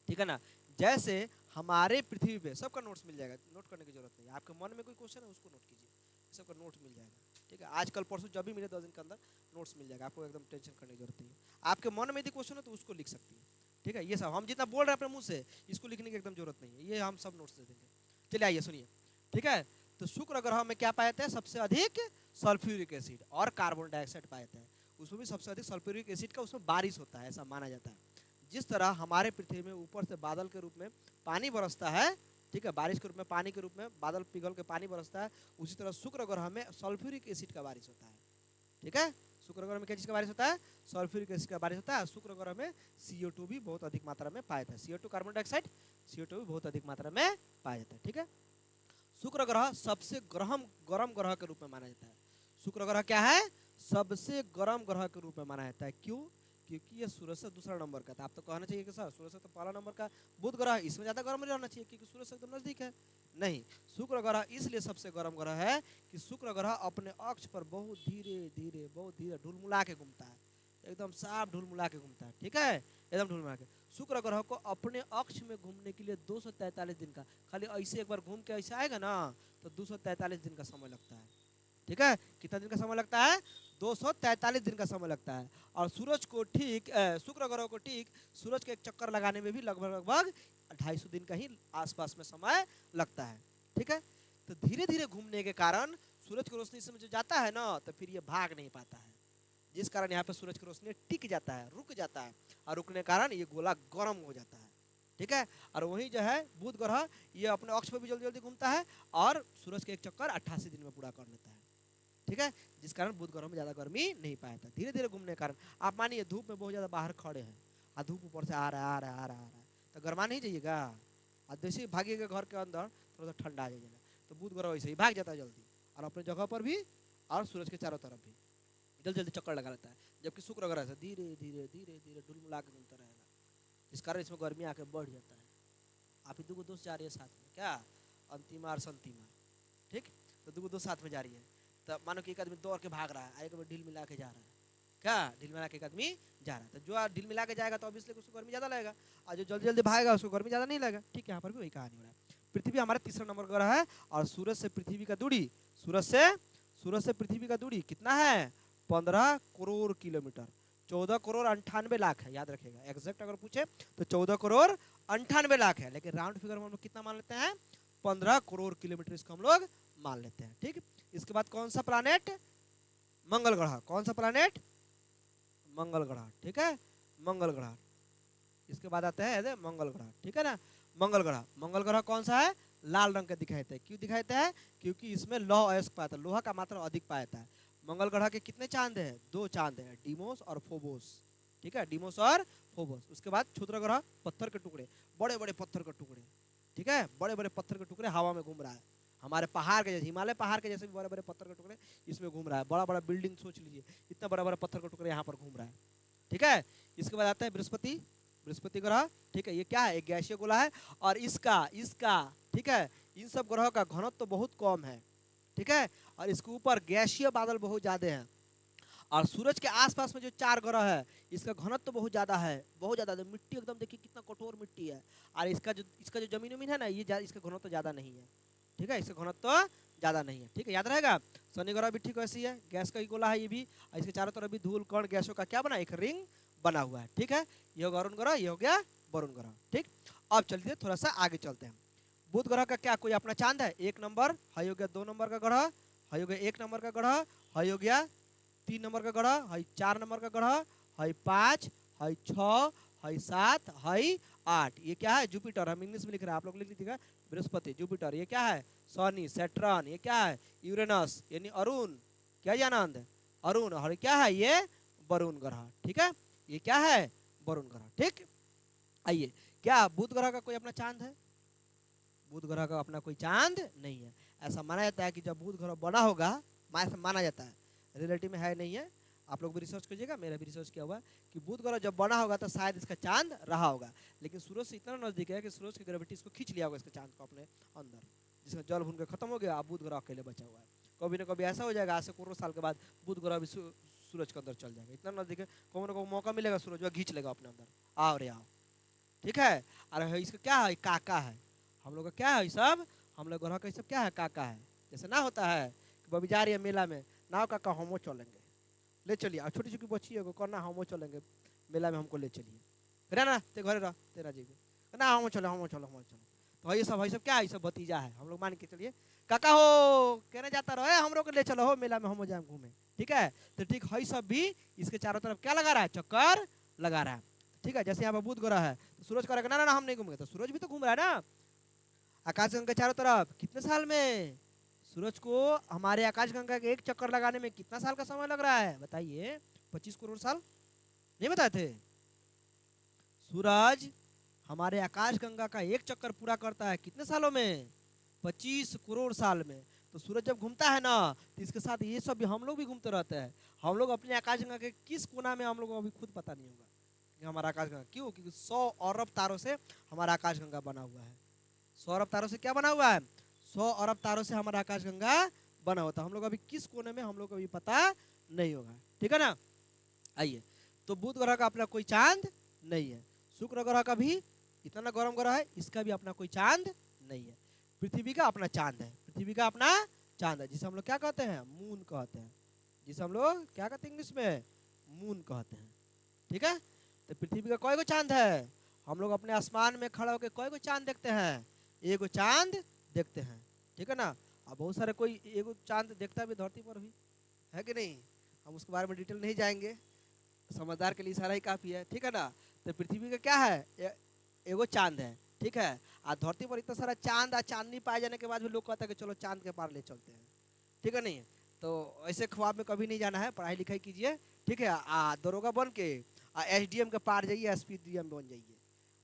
ठीक है ना, जैसे हमारे पृथ्वी पे, सबका नोट्स मिल जाएगा, नोट करने की जरूरत नहीं है। आपके मन में कोई क्वेश्चन है उसको नोट कीजिए, सबका नोट मिल जाएगा। ठीक है, आजकल परसों जब भी मिले 10 दिन के अंदर नोट्स मिल जाएगा, आपको एकदम टेंशन करने की जरूरत नहीं है। आपके मन में यदि क्वेश्चन है तो उसको लिख सकती है। ठीक है, ये सब हम जितना बोल रहे हैं अपने मुंह से, इसको लिखने की एकदम जरूरत नहीं है, ये हम सब नोट्स दे देंगे। चलिए आइए सुनिए। ठीक है, तो शुक्र ग्रह में क्या पाया जाता है? सबसे अधिक सल्फ्यूरिक एसिड और कार्बन डाइऑक्साइड पाया जाता है। उसमें भी सबसे अधिक सल्फ्यूरिक एसिड का उसमें बारिश होता है, ऐसा माना जाता है। जिस तरह हमारे पृथ्वी में ऊपर से बादल के रूप में पानी बरसता है, ठीक है, बारिश के रूप में, पानी के रूप में बादल पिघल के पानी बरसता है, उसी तरह शुक्र ग्रह में सल्फ्यूरिक एसिड का बारिश होता है। ठीक है, शुक्र ग्रह में क्या चीज का बारिश होता है? सल्फ्यूरिक एसिड का बारिश होता है। शुक्र ग्रह में CO2 भी बहुत अधिक मात्रा में पाया जाता है। CO2 कार्बन डाइऑक्साइड, CO2 भी बहुत अधिक मात्रा में पाया जाता है। ठीक है, शुक्र ग्रह सबसे गर्म ग्रह के रूप में माना जाता है। शुक्र ग्रह क्या है? सबसे गर्म ग्रह के रूप में माना जाता है। क्यों? क्योंकि ये सूरज से दूसरा नंबर का था। आप तो कहना चाहिए कि सर सूरज से तो पहला नंबर का बुध ग्रह, इसमें ज्यादा गर्म नहीं रहना चाहिए क्योंकि सूरज से एकदम नजदीक है। नहीं, शुक्र ग्रह इसलिए सबसे गर्म ग्रह है कि शुक्र ग्रह अपने अक्ष पर बहुत धीरे ढुलमुला के घूमता है, एकदम साफ ढुलमुला के घूमता है। ठीक है, एकदम ढुलमुला के। शुक्र ग्रह को अपने अक्ष में घूमने के लिए 243 दिन का, खाली ऐसे एक बार घूम के ऐसे आएगा ना तो 243 दिन का समय लगता है। ठीक है, कितना दिन का समय लगता है? 243 दिन का समय लगता है। और सूरज को ठीक शुक्र ग्रह को ठीक सूरज के एक चक्कर लगाने में भी लगभग 250 दिन का ही आसपास में समय लगता है। ठीक है, तो धीरे धीरे घूमने के कारण सूरज की रोशनी से जो जाता है ना, तो फिर ये भाग नहीं पाता है, जिस कारण यहाँ पे सूरज की रोशनी टिक जाता है, रुक जाता है, और रुकने के कारण ये गोला गर्म हो जाता है। ठीक है, और वही जो है बुध ग्रह, ये अपने अक्ष पर भी जल्दी जल्दी घूमता है और सूरज के एक चक्कर 88 दिन में पूरा कर लेता है। ठीक है, जिस कारण बुध ग्रह में ज्यादा गर्मी नहीं पाया था, धीरे धीरे घूमने के कारण। आप मानिए धूप में बहुत ज्यादा बाहर खड़े हैं और धूप ऊपर से आ रहा है तो गर्मा नहीं जाइएगा, और जैसे भागिएगा घर के अंदर थोड़ा सा ठंडा आ जाएगा। तो बुध ग्रह वैसे ही भाग जाता है जल्दी, और अपने जगह पर भी और सूरज के चारों तरफ भी जल्दी जल्दी चक्कर लगा लेता है। जबकि शुक्र ग्रह से धीरे धीरे ढुलमुला के घूमता रहेगा, जिस कारण इसमें गर्मी आके बढ़ जाता है। आप ही दो दोस्त जा रही है साथ में, क्या अंतिमा और संतिमा, ठीक, तो दो दोस्त साथ में जा रही है, तो मानो कि एक आदमी दौड़ के भाग रहा है, एक आदमी ढील मिला के जा रहा है, क्या ढील मिला के एक आदमी जा रहा है, तो जो ढील मिला के जाएगा तो ऑब्वियसली उसको गर्मी ज्यादा लगेगा, और जो जल्दी जल्दी भागेगा उसको गर्मी ज्यादा नहीं लगेगा। ठीक है, यहाँ पर भी वही कहानी हो रहा है। पृथ्वी हमारा तीसरा नंबर ग्रह है, और सूरज से पृथ्वी का दूरी, सूरज से पृथ्वी का दूरी कितना है? 15 करोड़ किलोमीटर, 14 करोड़ 98 लाख है। याद रखिएगा, एग्जैक्ट अगर पूछे तो 14 करोड़ 98 लाख है, लेकिन राउंड फिगर में हम लोग कितना मान लेते हैं? 15 करोड़ किलोमीटर इसको हम लोग मान लेते हैं। ठीक, इसके बाद कौन सा प्लानेट? मंगल ग्रह। कौन सा प्लानेट? मंगल ग्रह। ठीक है, मंगल ग्रह। इसके बाद आता है मंगल ग्रह। ठीक है ना, मंगल ग्रह। मंगल ग्रह कौन सा है? लाल रंग का दिखाई देता है। क्यों दिखाई देता है? क्योंकि इसमें लौह अयस्क पाया जाता है, लोहा का मात्रा अधिक पाया जाता है। मंगल ग्रह के कितने चांद है? 2 चांद है, डिमोस और फोबोस। ठीक है, डिमोस और फोबोस। उसके बाद क्षुद्र ग्रह, पत्थर के टुकड़े, बड़े बड़े पत्थर के टुकड़े। ठीक है, बड़े बड़े पत्थर के टुकड़े हवा में घूम रहा है, हमारे पहाड़ के जैसे, हिमालय पहाड़ के जैसे भी बड़े बड़े पत्थर के टुकड़े इसमें घूम रहा है। बड़ा बड़ा बिल्डिंग सोच लीजिए, इतना बड़ा बड़ा पत्थर के टुकड़े यहाँ पर घूम रहा है। ठीक है, इसके बाद आता है बृहस्पति, बृहस्पति ग्रह। ठीक है, ये क्या है? एक गैसीय गोला है, और इसका ठीक है, इन सब ग्रहों का घनत्व तो बहुत कम है। ठीक है, और इसके ऊपर गैसीय बादल बहुत ज्यादा हैं, और सूरज के आसपास में जो 4 ग्रह है इसका घनत्व तो बहुत ज्यादा है, बहुत ज्यादा। मिट्टी एकदम देखिए कितना कठोर मिट्टी है, और इसका जो जमीन उमीन है ना, ये इसका घनत्व तो ज्यादा नहीं है। ठीक है, इसका घनत्व तो ज्यादा नहीं है। ठीक है, याद रहेगा। शनि ग्रह भी ठीक वैसी है, गैस का ही गोला है ये भी, और इसके चारों तरफ भी धूल कण गैसों का क्या बना, एक रिंग बना हुआ है। ठीक है, ये हो गया अरुण ग्रह, ये हो गया वरुण ग्रह। ठीक, अब चलते थोड़ा सा आगे चलते हैं। बुध ग्रह का क्या कोई अपना चांद है? 1 नंबर, है हो गया 2 नंबर का ग्रह, है हो गया 1 नंबर का ग्रह, है हो गया 3 नंबर का ग्रह, है 4 नंबर का ग्रह, है 5, है 6, है 7, है 8। ये क्या है? जुपिटर। हम इंग्लिश में लिख रहे हैं, आप लोग लिख लीजिएगा बृहस्पति, जुपिटर। ये क्या है? शनि, सैटर्न। ये क्या है? यूरेनस यानी अरुण। क्या ये आनंद? अरुण। और क्या है? ये वरुण ग्रह। ठीक है, ये क्या है? वरुण ग्रह। ठीक, आइए, क्या बुध ग्रह का कोई अपना चांद है? बुध ग्रह का अपना कोई चांद नहीं है। ऐसा माना जाता है कि जब बुध ग्रह बना होगा, माना जाता है, रिलेटिव में है नहीं है, आप लोग भी रिसर्च कीजिएगा, मेरा भी रिसर्च किया हुआ कि बुध ग्रह जब बना होगा तो शायद इसका चांद रहा होगा, लेकिन सूरज से इतना नजदीक है कि सूरज की ग्रेविटी इसको खींच लिया होगा, इसके चांद को अपने अंदर, जिसका जल भून के खत्म हो गया, अब बुध ग्रह अकेले बचा हुआ है। कभी ना कभी ऐसा हो जाएगा, आज से करोड़ों साल के बाद बुध ग्रह भी सूरज के अंदर चल जाएगा, इतना नजदीक है, कौन को मौका मिलेगा सूरज वह खींच लेगा अपने अंदर, आओ रे आओ। ठीक है, अरे इसका क्या है? काका है हम लोग का। क्या है सब? हम लोग ग्रह का सब क्या है? काका है। जैसे ना होता है कि बबी जा रही है मेला में, नाव काका हमो चलेंगे, ले चलिए। और छोटी छोटी बच्ची है करना, हमो चलेंगे मेला में, हमको ले चलिए, रह ना ते घरे रह तेरा जी ना, हमो चलो हमो चलो हमो चलो। तो ये सब क्या है? ये सब भतीजा है, हम लोग मान के चलिए काका हो कहने जाता रहो, हम लोग ले चलो हो मेला में, हम जाए घूमे। ठीक है, तो ठीक है, सब भी इसके चारों तरफ क्या लगा रहा है? चक्कर लगा रहा है। ठीक है, जैसे यहाँ पर बुध ग्रह है तो सूरज करेगा ना ना हम नहीं घूमेंगे, तो सूरज भी तो घूम रहा है ना आकाश गंगा के चारों तरफ। कितने साल में? सूरज को हमारे आकाश गंगा के एक चक्कर लगाने में कितना साल का समय लग रहा है? बताइए। 25 करोड़ साल। नहीं बताए थे? सूरज हमारे आकाश गंगा का एक चक्कर पूरा करता है कितने सालों में? 25 करोड़ साल में। तो सूरज जब घूमता है ना, तो इसके साथ ये सब भी हम लोग भी घूमते रहते हैं। हम लोग अपने आकाश गंगा के किस कोना में, हम लोग को अभी खुद पता नहीं होगा कि हमारा आकाश गंगा क्यों, क्योंकि 100 अरब तारों से हमारा आकाश गंगा बना हुआ है। 100 अरब तारों से क्या बना हुआ है? 100 अरब तारों से हमारा आकाश गंगा बना होता है। हम लोग अभी किस कोने में, हम लोग को अभी पता नहीं होगा। ठीक है ना, आइए, तो बुध ग्रह का अपना कोई चांद नहीं है। शुक्र ग्रह का भी इतना गर्म ग्रह है, इसका भी अपना कोई चांद नहीं है। पृथ्वी का अपना चांद है, पृथ्वी का अपना चांद है, जिसे हम लोग क्या कहते हैं? मून कहते हैं। जिसे हम लोग क्या कहते हैं इंग्लिश में? मून कहते हैं। ठीक है, तो पृथ्वी का कोई को चांद है? हम लोग अपने आसमान में खड़ा होकर कोई को चांद देखते हैं? एगो चांद देखते हैं। ठीक है ना, अब बहुत सारे कोई एगो चांद देखता भी धरती पर भी है कि नहीं, हम उसके बारे में डिटेल नहीं जाएंगे, समझदार के लिए इशारा ही काफी है। ठीक है ना, तो पृथ्वी का क्या है? एगो चांद है। ठीक है, आज धरती पर इतना सारा चांद और चांदनी पाए जाने के बाद भी लोग कहते हैं कि चलो चांद के पार ले चलते हैं। ठीक है नहीं, तो ऐसे ख्वाब में कभी नहीं जाना है, पढ़ाई लिखाई कीजिए। ठीक है, दरोगा बन के एसडीएम के पार जाइए, एसपीडीएम बन जाइए,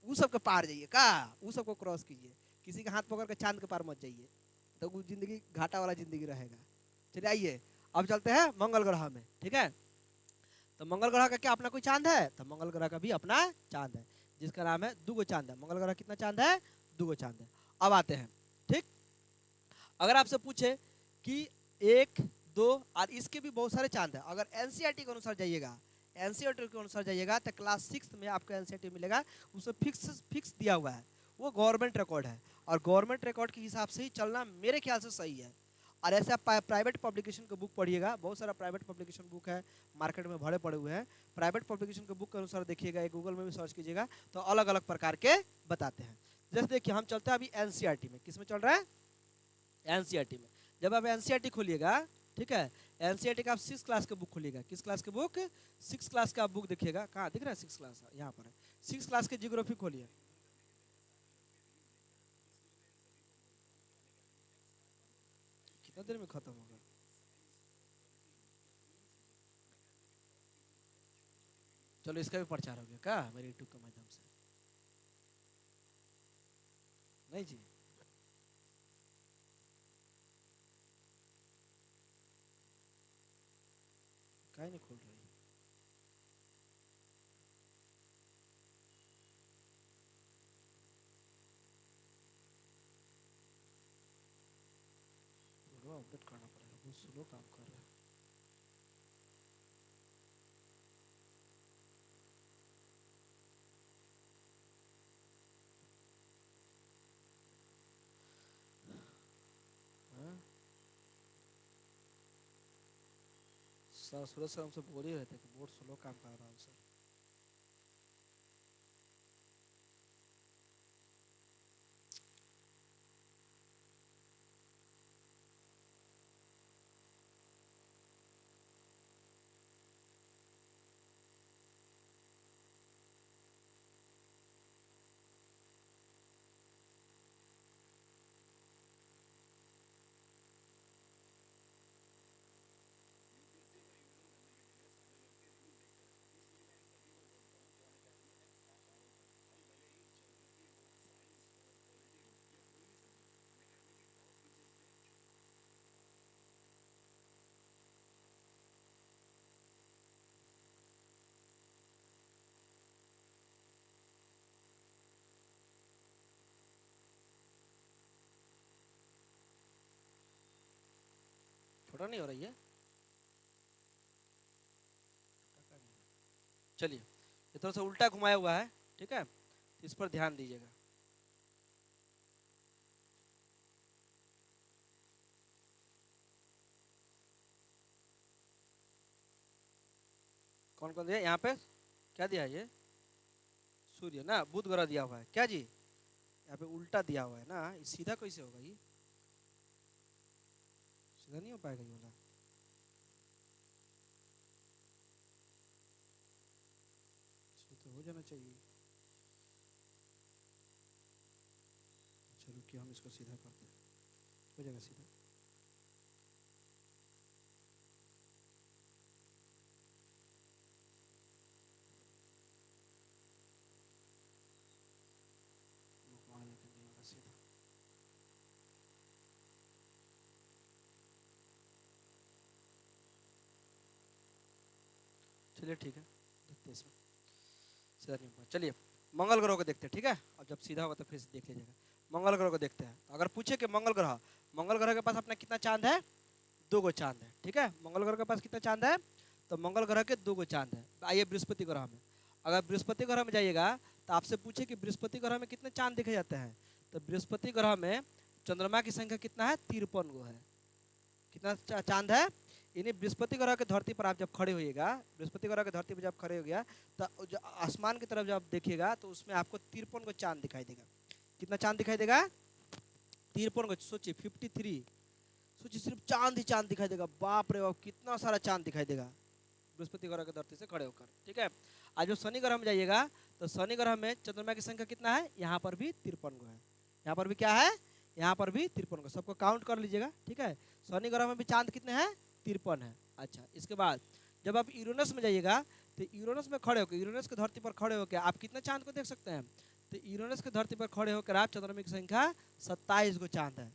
वो सब के पार जाइए का, वो सब को क्रॉस कीजिए, किसी का हाथ पकड़ के चांद के पार मत जाइए, तो वो जिंदगी घाटा वाला जिंदगी रहेगा। चलिए आइए, अब चलते हैं मंगल ग्रह में। ठीक है, तो मंगल ग्रह का क्या अपना कोई चांद है? तो मंगल ग्रह का भी अपना चांद है, जिसका नाम है दुगो चांद है। मंगल ग्रह कितना चांद है? दुगो चांद है। अब आते हैं, ठीक, अगर आपसे पूछे कि एक दो, और इसके भी बहुत सारे चांद है, अगर एनसीईआरटी के अनुसार जाइएगा, एनसीईआरटी के अनुसार जाइएगा तो क्लास 6 में आपको एनसीईआरटी मिलेगा, उसमें फिक्स दिया हुआ है, वो गवर्नमेंट रिकॉर्ड है, और गवर्नमेंट रिकॉर्ड के हिसाब से ही चलना मेरे ख्याल से सही है। और ऐसे आप प्राइवेट पब्लिकेशन का बुक पढ़िएगा, बहुत सारा प्राइवेट पब्लिकेशन बुक है मार्केट में भरे पड़े हुए हैं, प्राइवेट पब्लिकेशन के बुक के अनुसार देखिएगा, गूगल में भी सर्च कीजिएगा, तो अलग अलग प्रकार के बताते हैं। जैसे देखिए, हम चलते हैं अभी एनसीईआरटी में, किस में चल रहा है? एनसीईआरटी में। जब आप एनसीईआरटी खोलिएगा, ठीक है, एनसीईआरटी का आप 6 क्लास के बुक खोलिएगा। किस क्लास के बुक? 6 क्लास का बुक देखिएगा, कहाँ दिख रहा है 6 क्लास? यहाँ पर है, 6 क्लास के जियोग्राफी खोलिए। कितना देर में खत्म होगा? चलो इसका भी प्रचार हो गया क्या मेरे यूट्यूब के माध्यम से? नहीं जी, कहीं नहीं खोल रही। अपडेट करना पड़ेगा, बहुत स्लो काम कर रहा है। हाँ? सर सूरज सर हमसे बोल ही रहे थे कि बहुत स्लो काम कर रहा हूँ सर। उल्टा नहीं हो रही है, चलिए ये थोड़ा सा उल्टा घुमाया हुआ है, ठीक है, इस पर ध्यान दीजिएगा। कौन कौन दिया यहाँ पे, क्या दिया है ये, सूर्य ना, बुध ग्रह दिया हुआ है क्या जी, यहाँ पे उल्टा दिया हुआ है ना, ये सीधा कैसे होगा, ये सीधा नहीं हो पाएगा ये वाला, तो हो जाना चाहिए। चलो कि हम इसको सीधा करते हैं, हो जाएगा सीधा। सीधा चलिए ठीक है, देखते हैं इसमें सीधा नहीं होगा। चलिए मंगल ग्रह को देखते हैं, ठीक है, अब जब सीधा होगा तो फिर से देख लीजिएगा। मंगल ग्रह को देखते हैं, अगर पूछे कि मंगल ग्रह के पास अपना कितना चांद है, 2 गो चांद है, ठीक है, मंगल ग्रह के पास कितना चांद है, तो मंगल ग्रह के 2 गो चांद है। आइए बृहस्पति ग्रह में, अगर बृहस्पति ग्रह में जाइएगा तो आपसे पूछे कि बृहस्पति ग्रह में कितने चांद देखे जाते हैं, तो बृहस्पति ग्रह में चंद्रमा की संख्या कितना है, 53 गो है। कितना चांद है, यानी बृहस्पति ग्रह के धरती पर आप जब खड़े होइएगा, बृहस्पति ग्रह के धरती पर जब खड़े हो गया तो जो आसमान की तरफ जब देखिएगा तो उसमें आपको 53 को चांद दिखाई देगा। कितना चांद दिखाई देगा, 53 को, सोचिए 53, सोचिए सिर्फ चांद ही चांद दिखाई देगा, बाप रे बाप कितना सारा चांद दिखाई देगा बृहस्पति ग्रह के धरती से खड़े होकर, ठीक है। आज जो शनि ग्रह में जाइएगा तो शनि ग्रह में चंद्रमा की संख्या कितना है, यहाँ पर भी 53 गो है, यहाँ पर भी क्या है, यहाँ पर भी 53 गो, सबको काउंट कर लीजिएगा, ठीक है। शनि ग्रह में भी चांद कितने हैं, 53 है। अच्छा, इसके बाद जब आप यूरेनस में जाइएगा तो यूरेनस में खड़े होकर, यूरेनस की धरती पर खड़े होकर आप कितने चांद को देख सकते हैं, तो यूरेनस की धरती पर खड़े होकर आप चंद्रमा की संख्या 27 गो चांद है।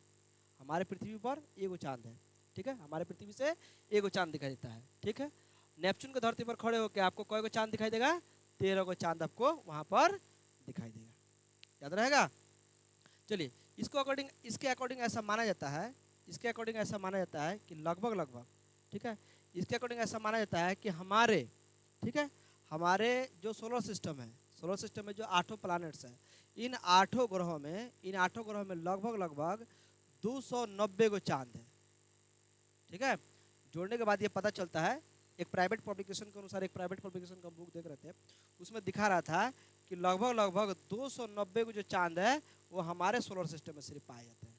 हमारे पृथ्वी पर 1 गो चांद है, ठीक है, हमारे पृथ्वी से 1 गो चांद दिखाई देता है, ठीक है। नेपच्यून की धरती पर खड़े होकर आपको कई गो चांद दिखाई देगा, 13 गो चांद आपको वहां पर दिखाई देगा, याद रहेगा। चलिए इसके अकॉर्डिंग ऐसा माना जाता है, इसके अकॉर्डिंग ऐसा माना जाता है कि लगभग, ठीक है, इसके अकॉर्डिंग ऐसा माना जाता है कि हमारे, ठीक है, हमारे जो सोलर सिस्टम है, सोलर सिस्टम में जो 8 प्लैनेट्स हैं, इन 8 ग्रहों में लगभग 290 गो चांद है, ठीक है। जोड़ने के बाद ये पता चलता है, एक प्राइवेट पब्लिकेशन के अनुसार, एक प्राइवेट पब्लिकेशन का बुक देख रहे थे, उसमें दिखा रहा था कि लगभग 290 को जो चांद है वो हमारे सोलर सिस्टम में सिर्फ पाए जाते हैं।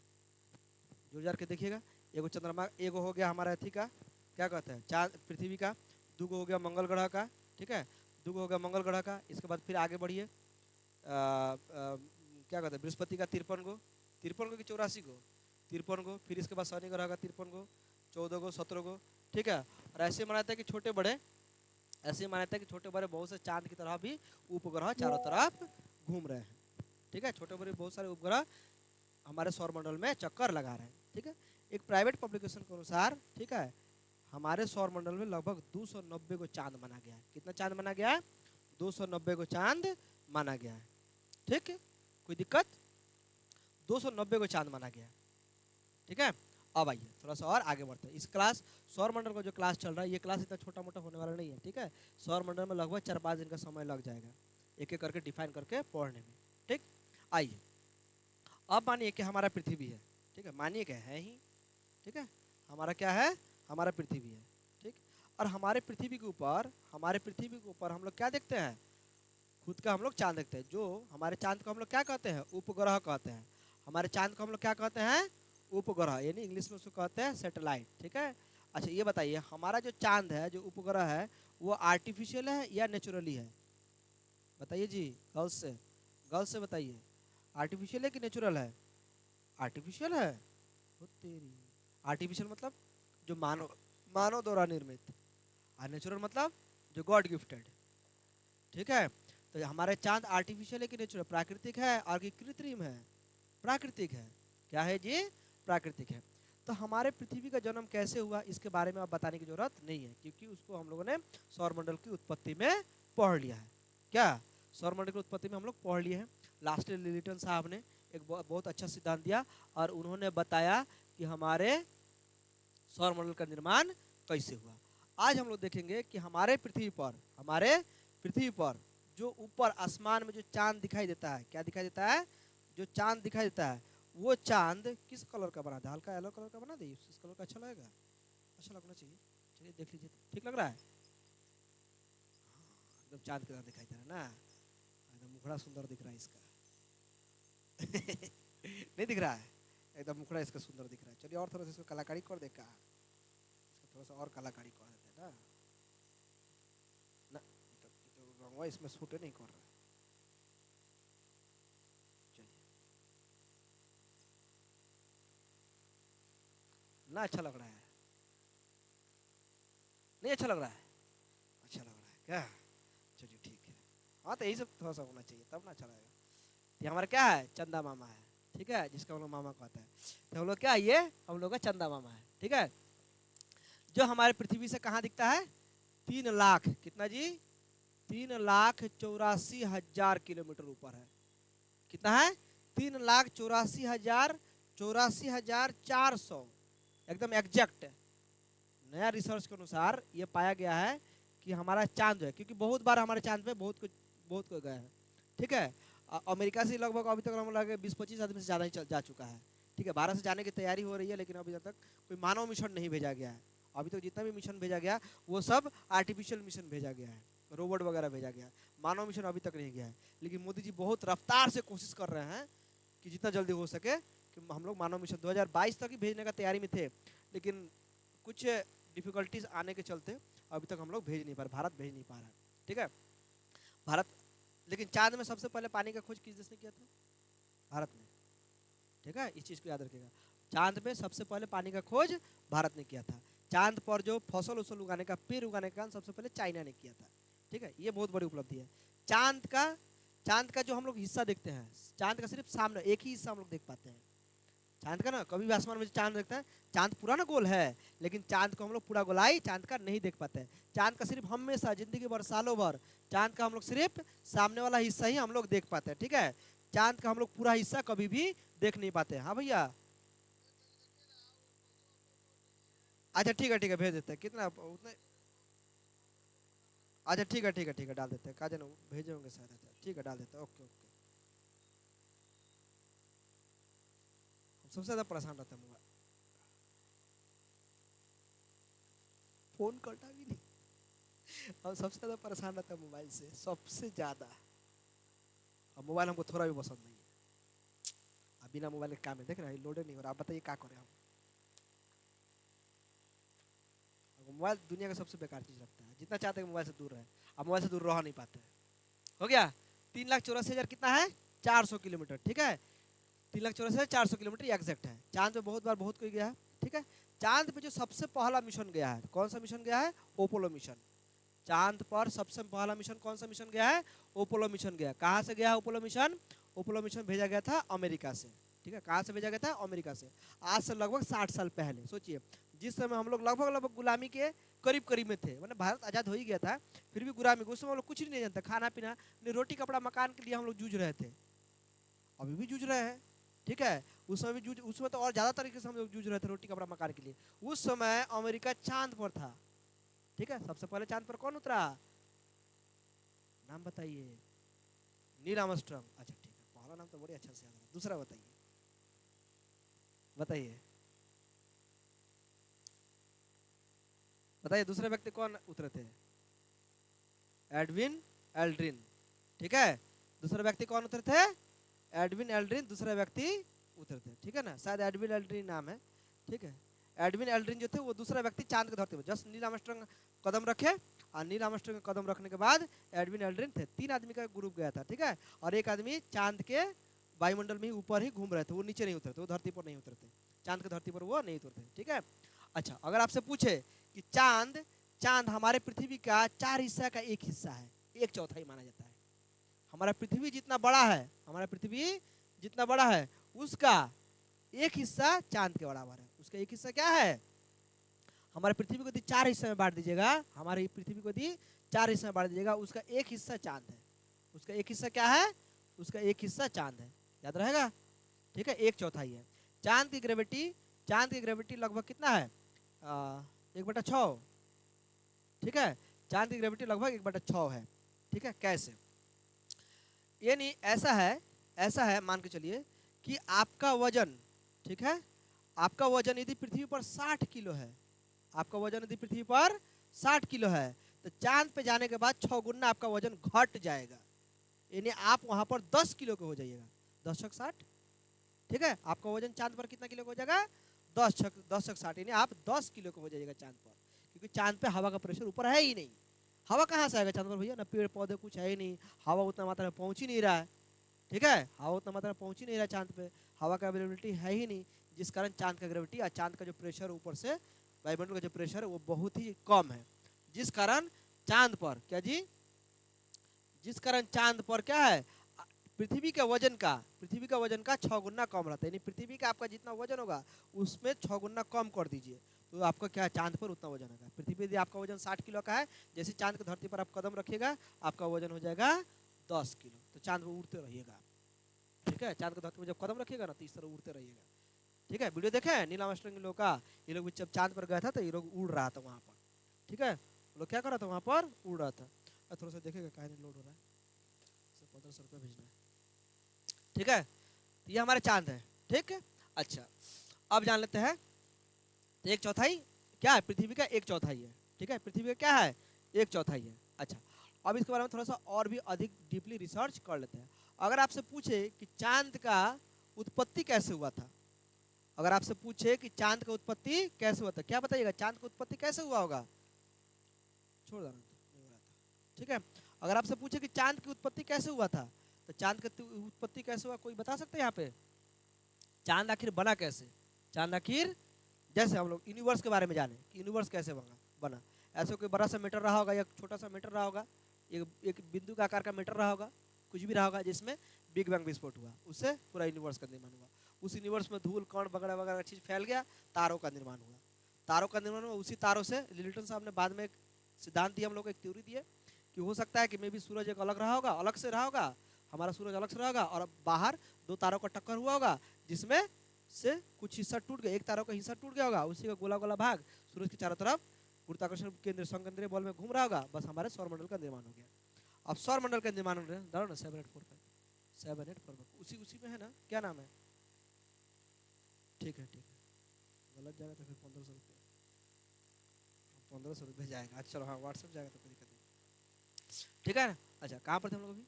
जोड़ के देखिएगा, एगो चंद्रमा, एगो हो गया हमारा अथी का, क्या कहते हैं, चांद पृथ्वी का, 2 गो हो गया मंगल ग्रह का, ठीक है, 2 गो हो गया मंगल ग्रह का। इसके बाद फिर आगे बढ़िए, क्या कहते हैं, बृहस्पति का 53 गो, 53 गो की 84 गो, 53 गो, फिर इसके बाद शनि ग्रह का 53 गो, 14 गो, 17 गो, ठीक है। और ऐसे माना था कि छोटे बड़े, ऐसे माना था कि छोटे बड़े बहुत से चांद की तरह भी उपग्रह चारों तरफ घूम रहे हैं, ठीक है, छोटे बड़े बहुत सारे उपग्रह हमारे सौरमंडल में चक्कर लगा रहे हैं, ठीक है। एक प्राइवेट पब्लिकेशन के अनुसार, ठीक है, हमारे सौरमंडल में लगभग 290 को चांद माना गया है। कितना चांद माना गया है, 290 को चांद माना गया है, ठीक है, कोई दिक्कत, 290 को चांद माना गया है, ठीक है। अब आइए थोड़ा सा और आगे बढ़ते हैं। इस क्लास सौरमंडल का जो क्लास चल रहा है, ये क्लास इतना छोटा मोटा होने वाला नहीं है, ठीक है। सौरमंडल में लगभग 4-5 दिन का समय लग जाएगा एक एक करके डिफाइन करके पढ़ने में, ठीक। आइए अब मानिए कि हमारा पृथ्वी है, ठीक है, मानिए कि है ही, ठीक है, हमारा क्या है, हमारा पृथ्वी है, ठीक। और हमारे पृथ्वी के ऊपर हम लोग क्या देखते हैं, खुद का हम लोग चांद देखते हैं। जो हमारे चांद को हम लोग क्या कहते हैं, उपग्रह कहते हैं। हमारे चांद को हम लोग क्या कहते हैं, उपग्रह, यानी इंग्लिश में उसको कहते हैं सैटेलाइट, ठीक है। अच्छा ये बताइए, हमारा जो चांद है, जो उपग्रह है, वो आर्टिफिशियल है या नेचुरली है, बताइए जी, गर्ल्स से बताइए, आर्टिफिशियल है कि नेचुरल है, आर्टिफिशियल है, तेरी आर्टिफिशियल मतलब जो मानव द्वारा निर्मित, और नेचुरल मतलब जो गॉड गिफ्टेड, ठीक है। तो हमारे चांद आर्टिफिशियल है कि नेचुरल, प्राकृतिक है और कि कृत्रिम है, प्राकृतिक है, क्या है जी, प्राकृतिक है। तो हमारे पृथ्वी का जन्म कैसे हुआ इसके बारे में आप बताने की जरूरत नहीं है, क्योंकि उसको हम लोगों ने सौरमंडल की उत्पत्ति में पढ़ लिया है। क्या सौरमंडल की उत्पत्ति में हम लोग पढ़ लिए हैं। लास्टली लिलिटन साहब ने एक बहुत अच्छा सिद्धांत दिया और उन्होंने बताया कि हमारे सौर मंडल का निर्माण कैसे हुआ। आज हम लोग देखेंगे कि हमारे पृथ्वी पर जो ऊपर आसमान में जो चांद दिखाई देता है, क्या दिखाई देता है, जो चांद दिखाई देता है, वो चांद किस कलर का बना था? हल्का येलो कलर का बना दे, इस कलर का अच्छा लगेगा, अच्छा लगना चाहिए। चलिए देख लीजिए, ठीक लग रहा है? एकदम चांद की तरह दिखाई दे रहा है ना, एकदम मुखड़ा सुंदर दिख रहा है इसका। नहीं दिख रहा है? एकदम मुखड़ा इसका सुंदर दिख रहा है। चलिए और थोड़ा सा इसको कलाकारी कर दे, का इसको थोड़ा सा और कलाकारी कर देते हैं ना, तो रंगवा इसमें सूट नहीं कर रहा है। चलिए ना, अच्छा लग रहा है? नहीं अच्छा लग रहा है? अच्छा लग रहा है क्या? चलिए ठीक है। हाँ तो यही सब थोड़ा सा होना चाहिए तब ना अच्छा लगेगा। ये हमारा क्या है? चंदा मामा है, ठीक है, जिसका हम लोग मामा कहते हैं। तो हम लोग क्या, ये हम लोग का चंदा मामा है, ठीक है, जो हमारे पृथ्वी से कहाँ दिखता है? 3 लाख, कितना जी? 3,84,000 किलोमीटर ऊपर है। कितना है? 3,84,400, एकदम एग्जैक्ट। नया रिसर्च के अनुसार ये पाया गया है कि हमारा चांद है, क्योंकि बहुत बार हमारे चांद पे बहुत कोई गया है, ठीक है। अमेरिका से लगभग अभी तक हम लगे 20-25 आदमी से ज़्यादा ही जा चुका है, ठीक है। भारत से जाने की तैयारी हो रही है, लेकिन अभी तक कोई मानव मिशन नहीं भेजा गया है। अभी तक जितना भी मिशन भेजा गया वो सब आर्टिफिशियल मिशन भेजा गया है, रोबोट वगैरह भेजा गया है, मानव मिशन अभी तक नहीं गया है। लेकिन मोदी जी बहुत रफ्तार से कोशिश कर रहे हैं कि जितना जल्दी हो सके कि हम लोग मानव मिशन 2022 तक ही भेजने का तैयारी में थे, लेकिन कुछ डिफिकल्टीज आने के चलते अभी तक हम लोग भेज नहीं पा रहे, भारत भेज नहीं पा रहा है, ठीक है। भारत, लेकिन चांद में सबसे पहले पानी का खोज किस देश ने किया था? भारत ने, ठीक है, इस चीज़ को याद रखिएगा। चांद पे सबसे पहले पानी का खोज भारत ने किया था। चांद पर जो फसल उसल उगाने का, पेड़ उगाने का सबसे पहले चाइना ने किया था, ठीक है। ये बहुत बड़ी उपलब्धि है। चांद का जो हम लोग हिस्सा देखते हैं, चांद का सिर्फ सामने एक ही हिस्सा हम लोग देख पाते हैं चांद का ना। कभी भी आसमान में चांद देखता है, चांद पूरा ना गोल है, लेकिन चांद को हम लोग पूरा गोलाई चांद का नहीं देख पाते हैं। चांद का सिर्फ हमेशा जिंदगी भर, सालों भर चांद का हम लोग सिर्फ सामने वाला हिस्सा ही हम लोग देख पाते हैं, ठीक है। चांद का हम लोग पूरा हिस्सा कभी भी देख नहीं पाते हैं। हाँ भैया, अच्छा ठीक है भेज देते हैं। कितना उतने? अच्छा ठीक है डाल देते हैं। कहा जाना भेजे होंगे शायद। अच्छा ठीक है डाल देते हैं, ओके ओके। हम सबसे ज़्यादा परेशान रहता है मोबाइल, फोन कटा भी नहीं। हम सबसे ज़्यादा परेशान रहता है मोबाइल से, सबसे ज़्यादा। अब मोबाइल हमको थोड़ा भी पसंद नहीं है। अब बिना मोबाइल के काम है, देख रहे हैं लोड नहीं हो रहा। आप बताइए क्या करें हम? मोबाइल दुनिया का सबसे बेकार चीज़ लगता है। जितना चाहते हैं मोबाइल से दूर रहे, अब मोबाइल से दूर रह नहीं पाते हैं। हो गया 3,84,000 कितना है? 400 किलोमीटर, ठीक है। 3,84,400 किलोमीटर एग्जैक्ट है। चांद पे बहुत बार बहुत कोई गया है, ठीक है। चांद पे जो सबसे पहला मिशन गया है, कौन सा मिशन गया है? Apollo mission. चांद पर सबसे पहला मिशन कौन सा मिशन गया है? ओपोलो मिशन गया। कहाँ से गया है ओपोलो मिशन? ओपोलो मिशन भेजा गया था अमेरिका से, ठीक है। कहाँ से भेजा गया था? अमेरिका से। आज से लगभग 60 साल पहले। सोचिए, जिस समय हम लोग लगभग गुलामी के करीब करीब में थे, मतलब भारत आज़ाद हो ही गया था, फिर भी गुलामी, उस समय हम लोग कुछ नहीं जानते, खाना पीना नहीं, रोटी कपड़ा मकान के लिए हम लोग जूझ रहे थे। अभी भी जूझ रहे हैं, ठीक है। उस समय भी जूझ, उस समय तो और ज़्यादा तरीके से हम लोग जूझ रहे थे रोटी कपड़ा मकान के लिए। उस समय अमेरिका चांद पर था, ठीक है। सबसे पहले चांद पर कौन उतरा? नाम बताइए। Neil Armstrong. अच्छा ठीक है, पहला नाम तो बड़े अच्छा से याद है। दूसरा बताइए, बताइए बताइए दूसरे व्यक्ति कौन उतरे थे? एडविन एल्ड्रिन, ठीक है। दूसरे व्यक्ति कौन उतरे थे? एडविन एल्ड्रिन दूसरे व्यक्ति उतरे थे, ठीक है ना। शायद एडविन एल्ड्रिन नाम है, ठीक है। एडविन एल्ड्रिन जो थे वो दूसरा व्यक्ति चांद की धरती पर, जस्ट नील आर्मस्ट्रांग कदम रखे, और नील आर्मस्ट्रांग कदम रखने के बाद एडविन एल्ड्रिन थे। 3 आदमी का ग्रुप गया था, ठीक है। और एक आदमी चांद के वायुमंडल में ही ऊपर ही घूम रहे थे, वो नीचे नहीं उतरते, वो धरती पर नहीं उतरते, चांद की धरती पर वो नहीं उतरते, ठीक है। अच्छा, अगर आपसे पूछे कि चांद चांद हमारे पृथ्वी का 4 हिस्सा का एक हिस्सा है, 1/4 माना जाता है। हमारा पृथ्वी जितना बड़ा है, हमारा पृथ्वी जितना बड़ा है, उसका एक हिस्सा चांद के बराबर है। उसका एक हिस्सा क्या है? हमारे पृथ्वी को यदि 4 हिस्से में बांट दीजिएगा, हमारी पृथ्वी को यदि 4 हिस्से में बांट दीजिएगा, उसका एक हिस्सा चांद है। उसका एक हिस्सा क्या है? उसका एक हिस्सा चांद है, याद रहेगा, ठीक है। 1/4 है। चांद की ग्रेविटी लगभग कितना है? 1/6। ठीक है, चांद की ग्रेविटी लगभग 1/6 है। ठीक है, कैसे? ये नहीं, ऐसा है मान के चलिए कि आपका वजन, ठीक है, आपका वजन यदि पृथ्वी पर 60 किलो है, आपका वजन यदि पृथ्वी पर 60 किलो है, तो चांद पे जाने के बाद 6 गुना आपका वजन घट जाएगा, यानी आप वहां पर 10 किलो के हो जाइएगा। 10 छक 60, ठीक है, आपका वजन चांद पर कितना किलो का हो जाएगा? 10 छक 60, यानी आप 10 किलो के हो जाइएगा चांद पर, क्योंकि चांद पे हवा का प्रेशर ऊपर है ही नहीं। हवा कहाँ से आएगा चांद पर भैया? ना पेड़ पौधे कुछ है ही नहीं, हवा उतना मात्रा में पहुंच ही नहीं रहा है। ठीक है, हवा उतना मात्रा में पहुंच ही नहीं रहा है चांद पे, हवा का अवेलेबिलिटी है ही नहीं, जिस कारण चांद का ग्रेविटी और चांद का जो प्रेशर ऊपर से वायुमंडल का जो प्रेशर है वो बहुत ही कम है, जिस कारण चांद पर क्या जी, जिस कारण चांद पर क्या है, पृथ्वी का वजन का 6 गुना कम रहता है, यानी पृथ्वी का आपका जितना वजन होगा उसमें 6 गुना कम कर दीजिए, तो आपका क्या है, चांद पर उतना वजन होगा। पृथ्वी यदि आपका वजन 60 किलो का है, जैसे चांद की धरती पर आप कदम रखिएगा आपका वजन हो जाएगा 10 किलो, तो चांद पर उड़ते रहिएगा। ठीक है, चांद की धरती पर जब कदम रखिएगा ना तो इस तरह उड़ते रहिएगा। ठीक है, वीडियो देखे नील आर्मस्ट्रांग इन लोगों का, ये लोग जब चांद पर गया था तो ये लोग उड़ रहा था वहाँ पर। ठीक है, वो लोग क्या कर रहा था, वहाँ पर उड़ रहा था। थोड़ा सा देखेगा कहीं नहीं लोड हो रहा है, 1500 रुपये भेजना है। ठीक है, तो ये हमारे चांद है। ठीक है, अच्छा अब जान लेते हैं, तो 1/4 क्या है, पृथ्वी का 1/4 है। ठीक है, पृथ्वी का क्या है, 1/4 है। अच्छा, अब इसके बारे में थोड़ा सा और भी अधिक डीपली रिसर्च कर लेते हैं। अगर आपसे पूछे कि चांद का उत्पत्ति कैसे हुआ था, अगर आपसे पूछे कि चांद का उत्पत्ति कैसे हुआ था, क्या बताइएगा, चांद का उत्पत्ति कैसे हुआ होगा? छोड़ देना, नहीं हो रहा था। ठीक है, अगर आपसे पूछे कि चांद की उत्पत्ति कैसे हुआ था, तो चांद की उत्पत्ति कैसे हुआ, कोई बता सकते हैं यहाँ पे? चांद आखिर बना कैसे? चांद आखिर, जैसे हम लोग यूनिवर्स के बारे में जाने कि यूनिवर्स कैसे बना, ऐसे कोई बड़ा सा मीटर रहा होगा या छोटा सा मीटर रहा होगा, एक बिंदु का आकार का मीटर रहा होगा, कुछ भी रहा होगा, जिसमें बिग बैंग विस्फोट हुआ, उससे पूरा यूनिवर्स का निर्माण हुआ। उस यूनिवर्स में धूल कण वगैरह वगैरह चीज फैल गया, तारों का निर्माण हुआ, तारों का निर्माण हुआ। उसी तारों से न्यूटन साहब ने बाद में एक सिद्धांत दिया, हम लोग एक थ्योरी दिए कि हो सकता है कि मे भी सूरज एक अलग रहा होगा, अलग से रहा होगा, हमारा सूरज अलग से रहा होगा, और बाहर 2 तारों का टक्कर हुआ होगा, जिसमें से कुछ हिस्सा टूट गया, एक तारों का हिस्सा टूट गया होगा, उसी का गोला गोला भाग सूरज के चारों तरफ गुरुत्वाकर्षण केंद्र संकेंद्रीय बल में घूम रहा होगा, बस हमारे सौरमंडल का निर्माण हो गया। अब सौरमंडल का निर्माण हो ना 784 उसी में है ना, क्या नाम है? ठीक है, गलत जाएगा तो फिर 1500 रुपये, 1500 रुपये जाएगा। अच्छा चलो, हाँ व्हाट्सएप जाएगा तो कोई दिक्कत नहीं। ठीक है ना, अच्छा कहाँ पर थे हम लोग अभी?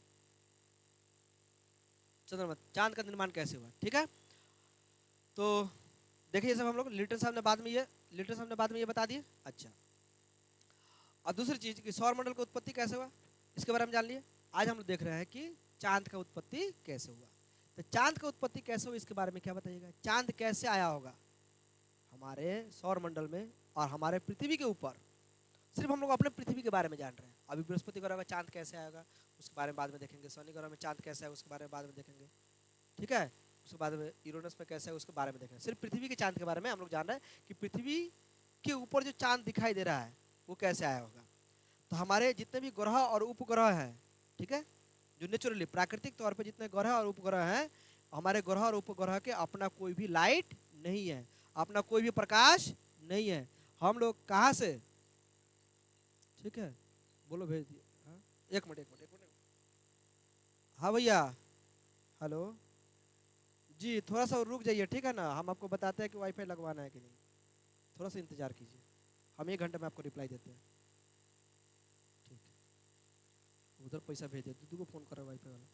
चंद्रमा, चांद का निर्माण कैसे हुआ? ठीक है, तो देखिए सब हम लोग लिटन साहब ने बाद में ये बता दिए। अच्छा, और दूसरी चीज कि सौरमंडल की उत्पत्ति कैसे हुआ, इसके बारे में जान लिए। आज हम लोग देख रहे हैं कि चांद का उत्पत्ति कैसे हुआ। तो चांद का उत्पत्ति कैसे हुआ इसके बारे में क्या बताइएगा, चांद कैसे आया होगा हमारे सौरमंडल में और हमारे पृथ्वी के ऊपर? सिर्फ हम लोग अपने पृथ्वी के बारे में जान रहे हैं। अभी बृहस्पति ग्रह में चांद कैसे आएगा उसके बारे में बाद में देखेंगे, शनि ग्रह में चांद कैसे आएगा उसके बारे में बाद में देखेंगे। ठीक है, उसके बाद में यूरेनस में कैसे है उसके बारे में देखेंगे। सिर्फ पृथ्वी के चांद के बारे में हम लोग जान रहे हैं कि पृथ्वी के ऊपर जो चांद दिखाई दे रहा है वो कैसे आया होगा। तो हमारे जितने भी ग्रह और उपग्रह हैं, ठीक है, जो नेचुरली प्राकृतिक तौर पे जितने ग्रह और उपग्रह हैं, हमारे ग्रह और उपग्रह के अपना कोई भी लाइट नहीं है, अपना कोई भी प्रकाश नहीं है। हम लोग कहाँ से, ठीक है, बोलो भेज दिए। हाँ, एक मिनट। हाँ भैया, हेलो जी, थोड़ा सा रुक जाइए, ठीक है ना, हम आपको बताते हैं कि वाईफाई लगवाना है कि नहीं, थोड़ा सा इंतजार कीजिए, हम 1 घंटे में आपको रिप्लाई देते हैं। ठीक है, उधर पैसा भेज दिया, दीदी को फोन कर रहा है वाईफाई वाला।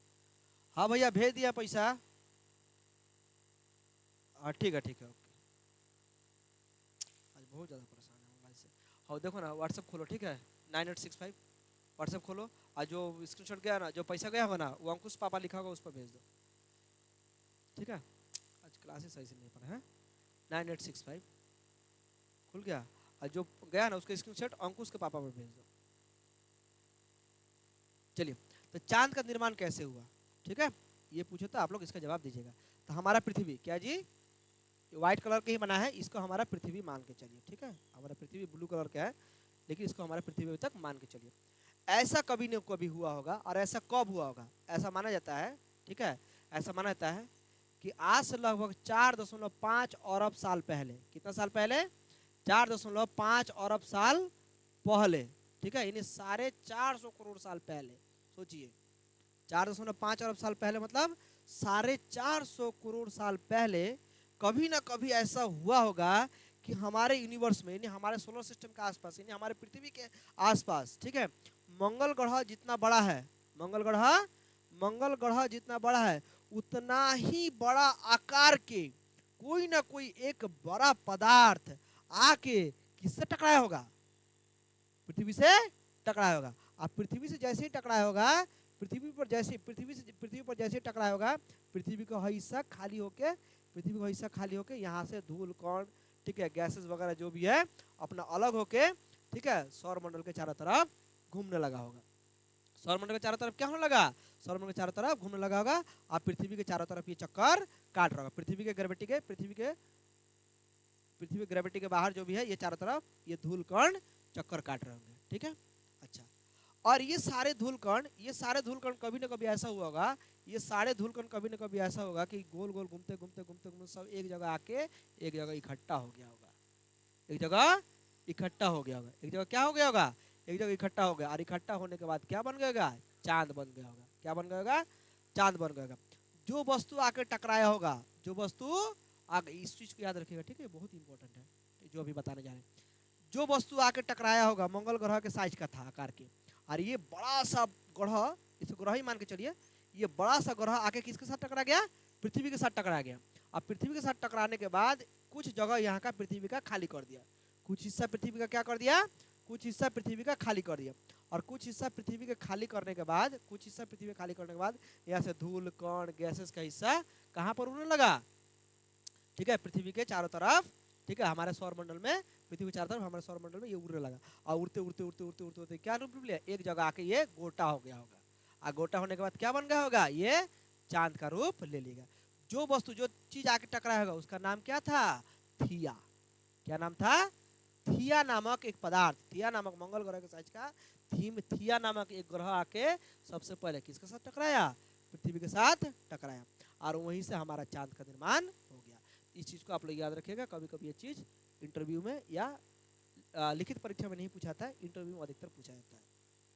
हाँ भैया भेज दिया पैसा। हाँ ठीक है ओके। आज बहुत ज़्यादा परेशान है मोबाइल से। हाँ देखो ना, व्हाट्सएप खोलो, ठीक है, 9865 व्हाट्सएप खोलो, और जो स्क्रीनशॉट गया ना, जो पैसा गया होगा ना, वो अंकुश पापा लिखा होगा उस पर भेज दो। ठीक है, आज क्लासेस सही से नहीं पढ़ा है। 9865 खुल गया, और जो गया ना उसका स्क्रीनशॉट अंकुश के पापा पर भेज दो। चलिए, तो चांद का निर्माण कैसे हुआ, ठीक है, ये पूछो तो आप लोग इसका जवाब दीजिएगा। तो हमारा पृथ्वी क्या जी, व्हाइट कलर के ही बना है, इसको हमारा पृथ्वी मान के चलिए। ठीक है, हमारा पृथ्वी ब्लू कलर का है, लेकिन इसको हमारा पृथ्वी तक मान के चलिए। ऐसा कभी न कभी हुआ होगा, और ऐसा कब हुआ होगा, ऐसा माना जाता है, ठीक है, ऐसा माना जाता है कि आज से लगभग 4.5 अरब साल पहले, कितना साल पहले, 4.5 अरब साल पहले, ठीक है, यानी 450 करोड़ साल पहले। सोचिए 4.5 अरब साल पहले मतलब 450 करोड़ साल पहले कभी ना कभी ऐसा हुआ होगा कि हमारे यूनिवर्स में, यानी हमारे सोलर सिस्टम के आसपास, यानी हमारे पृथ्वी के आसपास, ठीक है, मंगल ग्रह जितना बड़ा है, मंगल ग्रह जितना बड़ा है उतना ही बड़ा आकार के कोई ना कोई एक बड़ा पदार्थ आके किससे टकराया होगा? पृथ्वी से टकराया होगा। अब पृथ्वी से जैसे ही टकराया होगा, पृथ्वी पर जैसे टकराया होगा, पृथ्वी का हिस्सा खाली होके यहाँ से धूल कण, ठीक है, गैसेस वगैरह जो भी है अपना अलग होके, ठीक है, सौरमंडल के चारों तरफ घूमने लगा होगा। सौरमंडल के चारों तरफ क्या होने लगा? सौरमंडल के चारों तरफ घूमने लगा होगा। अब पृथ्वी के चारों तरफ ये चक्कर काट रहा होगा। पृथ्वी के ग्रेविटी के बाहर जो भी है ये चारों तरफ ये धूल कण चक्कर काट रहे होंगे, ठीक है। अच्छा, और ये सारे धूल कण कभी ना कभी ऐसा हुआ होगा, ये सारे धूल कण कभी ना कभी ऐसा होगा कि गोल गोल घूमते सब एक जगह आके एक जगह इकट्ठा हो गया होगा। एक जगह क्या हो गया होगा? एक जगह इकट्ठा हो गया, और इकट्ठा होने के बाद क्या बन गया होगा? चांद बन गया होगा। क्या बन गया होगा? चांद बन गया होगा। जो वस्तु आके टकराया होगा, इस चीज को याद रखिएगा, ठीक है, बहुत इंपॉर्टेंट है जो अभी बताने जा रहे हैं। जो वस्तु आके टकराया होगा मंगल ग्रह के साइज का था, आकार के, और ये बड़ा सा ग्रह, इसे ग्रह ही मान के चलिए, ये बड़ा सा ग्रह आके किसके साथ टकरा गया? पृथ्वी के साथ टकरा गया। अब पृथ्वी के साथ टकराने के बाद कुछ जगह यहाँ का पृथ्वी का खाली कर दिया, कुछ हिस्सा पृथ्वी का क्या कर दिया? कुछ हिस्सा पृथ्वी का खाली कर दिया। और कुछ हिस्सा पृथ्वी के खाली करने के बाद यहाँ से धूल कण गैसेस का हिस्सा कहाँ पर उड़ने लगा? ठीक है, पृथ्वी के चारों तरफ, ठीक है, हमारे सौरमंडल में, पृथ्वी के चारों तरफ हमारे सौरमंडल में ये उड़ने लगा। और उड़ते क्या रूप लिया? एक जगह आके ये गोटा हो गया होगा। और गोटा होने के बाद क्या बन गया होगा? ये चांद का रूप ले लेगा। जो चीज आके टकराया होगा उसका नाम क्या था? थिया। क्या नाम था? थिया नामक एक पदार्थ, थिया नामक मंगल ग्रह के साइज का थिया नामक एक ग्रह आके सबसे पहले किसके साथ टकराया? पृथ्वी के साथ टकराया, और वहीं से हमारा चांद का निर्माण हो गया। इस चीज को आप लोग याद रखिएगा। कभी कभी ये चीज इंटरव्यू में या लिखित परीक्षा में नहीं पूछा जाता है, इंटरव्यू में अधिकतर पूछा जाता है,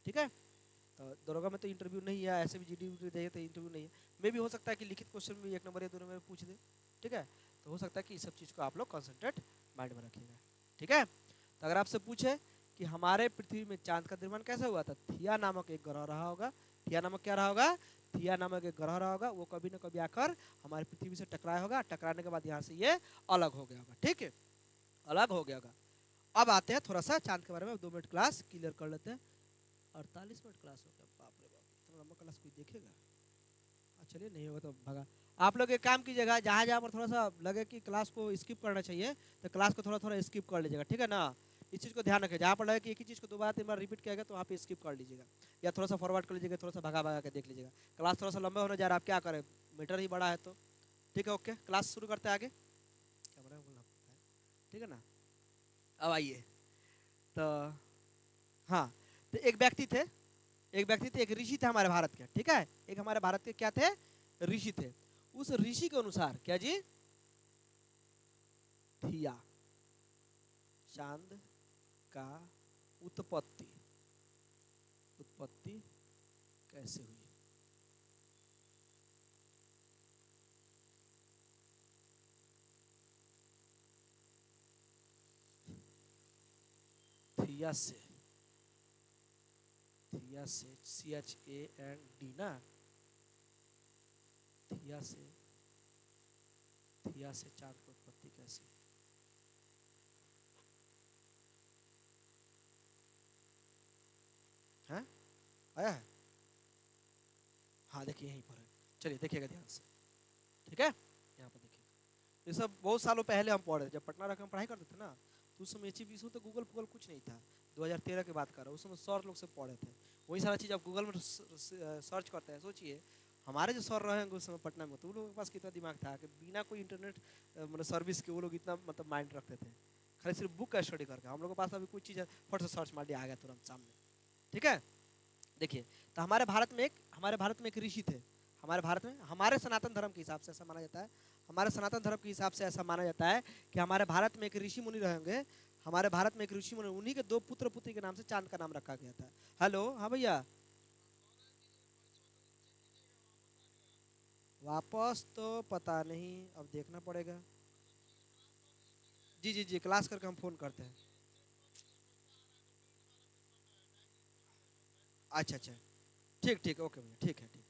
ठीक है। तो दरोगा में तो इंटरव्यू नहीं है, ऐसे भी जीडी चाहिए तो इंटरव्यू नहीं है। मे भी हो सकता है कि लिखित क्वेश्चन में 1 नंबर या 2 नंबर में पूछ दे, ठीक है। तो हो सकता है कि इस सब चीज़ को आप लोग कॉन्सेंट्रेट माइंड में रखिएगा, ठीक है। तो अगर आपसे पूछे कि हमारे पृथ्वी में चांद का निर्माण कैसे हुआ था, थिया नामक एक ग्रह रहा होगा। थिया नामक क्या रहा होगा? थिया नामक एक ग्रह रहा होगा, वो कभी ना कभी आकर हमारे पृथ्वी से टकराया होगा। टकराने के बाद यहाँ से ये अलग हो गया होगा, ठीक है, अलग हो गया होगा। अब आते हैं थोड़ा सा चांद के बारे में, 2 मिनट क्लास क्लियर कर लेते हैं। 48 मिनट क्लास हो गया, बाप रे बाप, इतना लंबा क्लास कोई देखेगा? चलिए, नहीं होगा तो भगा। आप लोग एक काम कीजिएगा, जहाँ जहाँ पर थोड़ा सा लगे कि क्लास को स्किप करना चाहिए तो क्लास को थोड़ा थोड़ा स्किप कर लीजिएगा, ठीक है ना। इस चीज़ को ध्यान रखें, जहाँ पर लगे कि एक ही चीज़ को 2 बार 3 बार रिपीट किया गया तो वहाँ पे स्किप कर लीजिएगा, या थोड़ा सा फॉरवर्ड कर लीजिएगा, थोड़ा सा भगा के देख लीजिएगा। क्लास थोड़ा सा लंबा होने जा रहा है, आप क्या करें, मीटर ही बड़ा है तो, ठीक है, ओके। क्लास शुरू करते हैं आगे, क्या बोलना है, ठीक है ना। अब आइए, तो हाँ, तो एक व्यक्ति थे, एक ऋषि थे हमारे भारत के, ठीक है, एक हमारे भारत के क्या थे? ऋषि थे। उस ऋषि के अनुसार क्या जी? थिया, चांद का उत्पत्ति कैसे हुई? थिया से CHAND ना, थिया से चांद की उत्पत्ति कैसी? है आया है? हाँ देखिए यहीं पर है, चलिए देखिएगा ध्यान से, ठीक है। यहाँ पर देखिए, ये सब बहुत सालों पहले हम पढ़े, जब पटना रख हम पढ़ाई करते थे ना, तो उस समय एचईपीसी तो गूगल कुछ नहीं था। 2013 की बात कर रहा हूँ, उस समय सर लोग से पढ़े थे, वही सारा चीज़ आप गूगल में सर्च करते हैं। सोचिए हमारे जो सर रहेंगे उस समय पटना में, तो उन लोगों के पास कितना दिमाग था कि बिना कोई इंटरनेट मतलब सर्विस के वो लोग इतना मतलब माइंड रखते थे, खाली सिर्फ बुक का स्टडी करके। हम लोग के पास अभी कोई चीज़ फट से सर्च मार दिया, आ गया तुरंत सामने, ठीक है। देखिए, तो हमारे भारत में एक ऋषि थे। हमारे भारत में, हमारे सनातन धर्म के हिसाब से ऐसा माना जाता है, हमारे सनातन धर्म के हिसाब से ऐसा माना जाता है कि हमारे भारत में एक ऋषि मुनि रहेंगे, हमारे भारत में एक ऋषि मुनि, उन्हीं के 2 पुत्र पुत्री के नाम से चांद का नाम रखा गया था। हेलो, हाँ भैया। वापस तो पता नहीं, अब देखना पड़ेगा। जी जी जी, क्लास करके हम फोन करते हैं। अच्छा अच्छा, ठीक ठीक, ओके भैया, ठीक है, ठीक।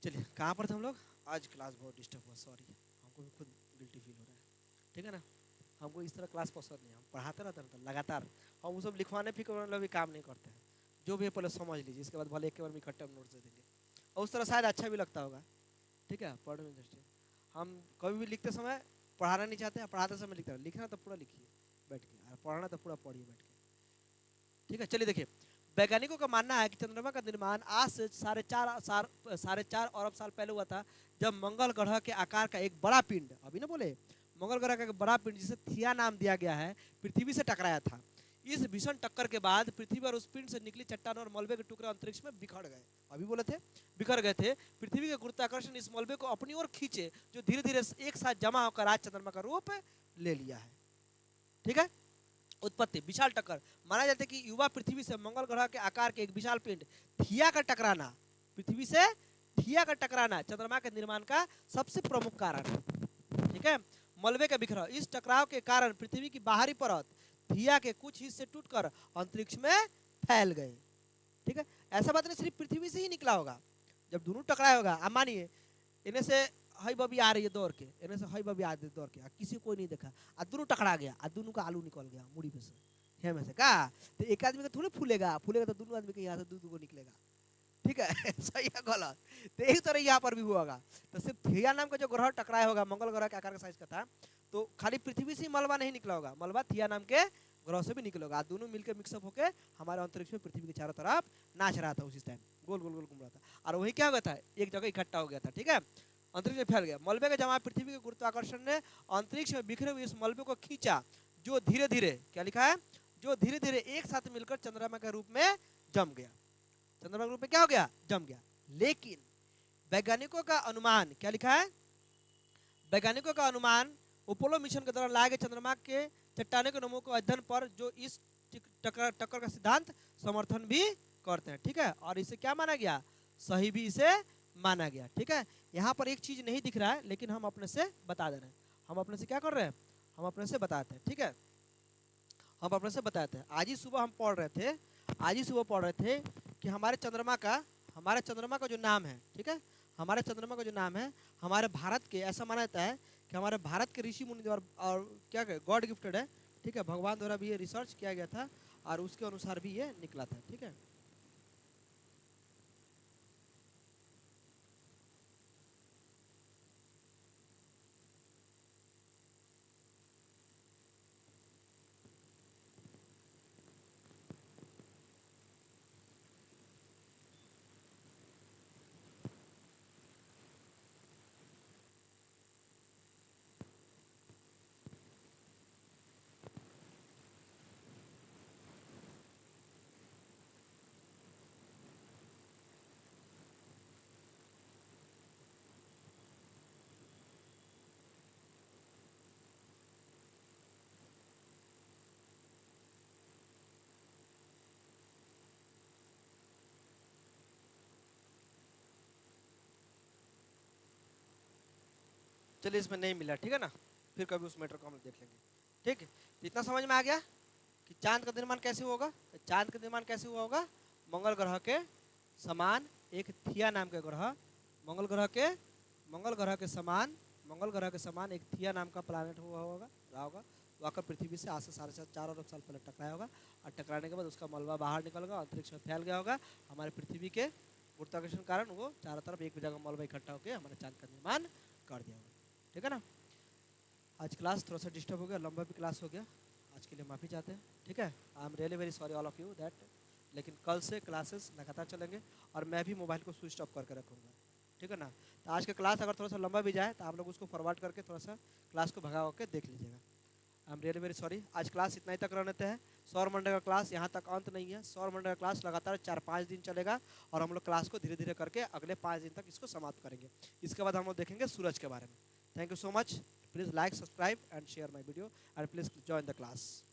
चलिए, कहाँ पर थे हम लोग? आज क्लास बहुत डिस्टर्ब हुआ, सॉरी, हमको भी खुद गिल्टी फील हो रहा है। ठीक है ना, हमको इस तरह क्लास पसंद नहीं है। हम पढ़ाते रहते हैं लगातार, हम वो सब लिखवाने फिर वाला भी काम नहीं करते हैं। जो भी है पहले समझ लीजिए, इसके बाद भले एक बार में इकट्ठे हम नोट्स दे देंगे, और उस तरह शायद अच्छा भी लगता होगा। ठीक है, पढ़ने में इंटरेस्टिंग। हम कभी भी लिखते समय पढ़ाना नहीं चाहते हैं, पढ़ाते समय लिखते हैं। लिखना तो पूरा लिखिए बैठ के, और पढ़ना तो पूरा पढ़िए बैठ के। ठीक है, चलिए देखिए, वैज्ञानिकों का मानना है कि चंद्रमा का निर्माण आज से साढ़े चार अरब साल पहले हुआ था, जब मंगल ग्रह के आकार का एक बड़ा पिंड, अभी ना बोले, मंगल ग्रह का एक बड़ा पिंड जिसे थिया नाम दिया गया है, पृथ्वी से टकराया था। इस भीषण टक्कर के बाद पृथ्वी और उस पिंड से निकली चट्टान और मलबे के टुकड़े अंतरिक्ष में बिखर गए। अभी बोले थे बिखर गए थे। पृथ्वी के गुरुत्वाकर्षण इस मलबे को अपनी ओर खींचे, जो धीरे धीरे एक साथ जमा होकर आज चंद्रमा का रूप ले लिया है। ठीक है, उत्पत्ति विशाल टक्कर। माना जाता है कि युवा पृथ्वी से मंगल ग्रह के आकार के एक विशाल पिंड थिया का टकराना, पृथ्वी से थिया का टकराना चंद्रमा के निर्माण का सबसे प्रमुख कारण है। ठीक है, मलबे का बिखराव, इस टकराव के कारण पृथ्वी की बाहरी परत थिया के कुछ हिस्से टूटकर अंतरिक्ष में फैल गए। ठीक है, ऐसा बात नहीं सिर्फ पृथ्वी से ही निकला होगा, जब दोनों टकराया होगा। अब मानिए इन्हें से हई बबी आ रही है दौड़ के, इन्हें से हई बबी आ रही है दौड़ के, किसी को नहीं देखा, आ दोनों टकरा गया, आ दोनों का आलू निकल गया मुड़ी पे से, है में से का, तो एक आदमी का थोड़ी फूलेगा, फूलेगा तो दोनों आदमी के यहाँ से दूध को निकलेगा। ठीक है सही है गलत? तो यही तरह यहाँ पर भी हुआ। तो सिर्फ थिया नाम का जो ग्रह टकराया होगा, मंगल ग्रह के आकार का साइज का था, तो खाली पृथ्वी से मलबा नहीं निकला होगा, मलबा थिया नाम के ग्रह से भी निकलेगा। दोनों मिलकर मिक्सअप होकर हमारे अंतरिक्ष में पृथ्वी के चारों तरफ नाच रहा था उसी टाइम, गोल गोल गोल घूम रहा था, और वही क्या हुआ था, एक जगह इकट्ठा हो गया था। ठीक है, अंतरिक्ष में फैल गया। मलबे का जमा पृथ्वी के गुरुत्वाकर्षण ने अंतरिक्ष में बिखरे हुए इस मलबे को खींचा, जो धीरे धीरे, क्या लिखा है, जो धीरे धीरे एक साथ मिलकर चंद्रमा के रूप में जम गया। चंद्रमा के रूप में क्या हो गया, जम गया। लेकिन वैज्ञानिकों का अनुमान, क्या लिखा है, वैज्ञानिकों का अनुमान अपोलो मिशन के दौरान लाए गए चंद्रमा के चट्टानों के नमूनों के अध्ययन पर, जो इस टक्कर का सिद्धांत समर्थन भी करते हैं। ठीक है, और इसे क्या माना गया, सही भी इसे माना गया। ठीक है, यहाँ पर एक चीज नहीं दिख रहा है, लेकिन हम अपने से बता दे रहे हैं। हम अपने से क्या कर रहे हैं, हम अपने से बताते हैं। ठीक है, हम अपने से बताते हैं। आज ही सुबह हम पढ़ रहे थे, आज ही सुबह पढ़ रहे थे कि हमारे चंद्रमा का जो नाम है, ठीक है, हमारे चंद्रमा का जो नाम है, हमारे भारत के, ऐसा माना जाता है कि हमारे भारत के ऋषि मुनि द्वारा, और क्या गॉड गिफ्टेड है। ठीक है, भगवान द्वारा भी ये रिसर्च किया गया था, और उसके अनुसार भी ये निकला था। ठीक है, चलिए इसमें नहीं मिला, ठीक है ना, फिर कभी उस मैटर को हम देख लेंगे। ठीक है, तो इतना समझ में आ गया कि चांद का निर्माण कैसे होगा। तो चांद का निर्माण कैसे हुआ होगा, मंगल ग्रह के समान एक थिया नाम के ग्रह, मंगल ग्रह के मंगल ग्रह के समान मंगल ग्रह के समान एक थिया नाम का प्लानट हुआ होगा, रहा होगा। वो आकर पृथ्वी से आज से 4.5 अरब साल पहले टकराया होगा, और टकराने के बाद उसका मलबा बाहर निकल गया, अंतरिक्ष में फैल गया होगा। हमारे पृथ्वी के गुरुत्वाकर्षण के कारण वो चारों तरफ एक जगह मलबा इकट्ठा होकर हमारे चांद का निर्माण कर दिया होगा। ठीक है ना, आज क्लास थोड़ा सा डिस्टर्ब हो गया, लंबा भी क्लास हो गया, आज के लिए माफ़ी चाहते हैं। ठीक है, I am really very sorry all of you that, लेकिन कल से क्लासेस लगातार चलेंगे, और मैं भी मोबाइल को स्विच ऑफ करके रखूँगा। ठीक है ना, तो आज का क्लास अगर थोड़ा सा लंबा भी जाए तो आप लोग उसको फॉरवर्ड करके थोड़ा सा क्लास को भगा के देख लीजिएगा। I am really very sorry, आज क्लास इतना ही तक रहने देते हैं। सौर मंडल का क्लास यहाँ तक अंत नहीं है, सौर मंडल का क्लास लगातार 4-5 दिन चलेगा, और हम लोग क्लास को धीरे धीरे करके अगले 5 दिन तक इसको समाप्त करेंगे। इसके बाद हम लोग देखेंगे सूरज के बारे में। Thank you so much. Please like, subscribe and share my video, and please join the class.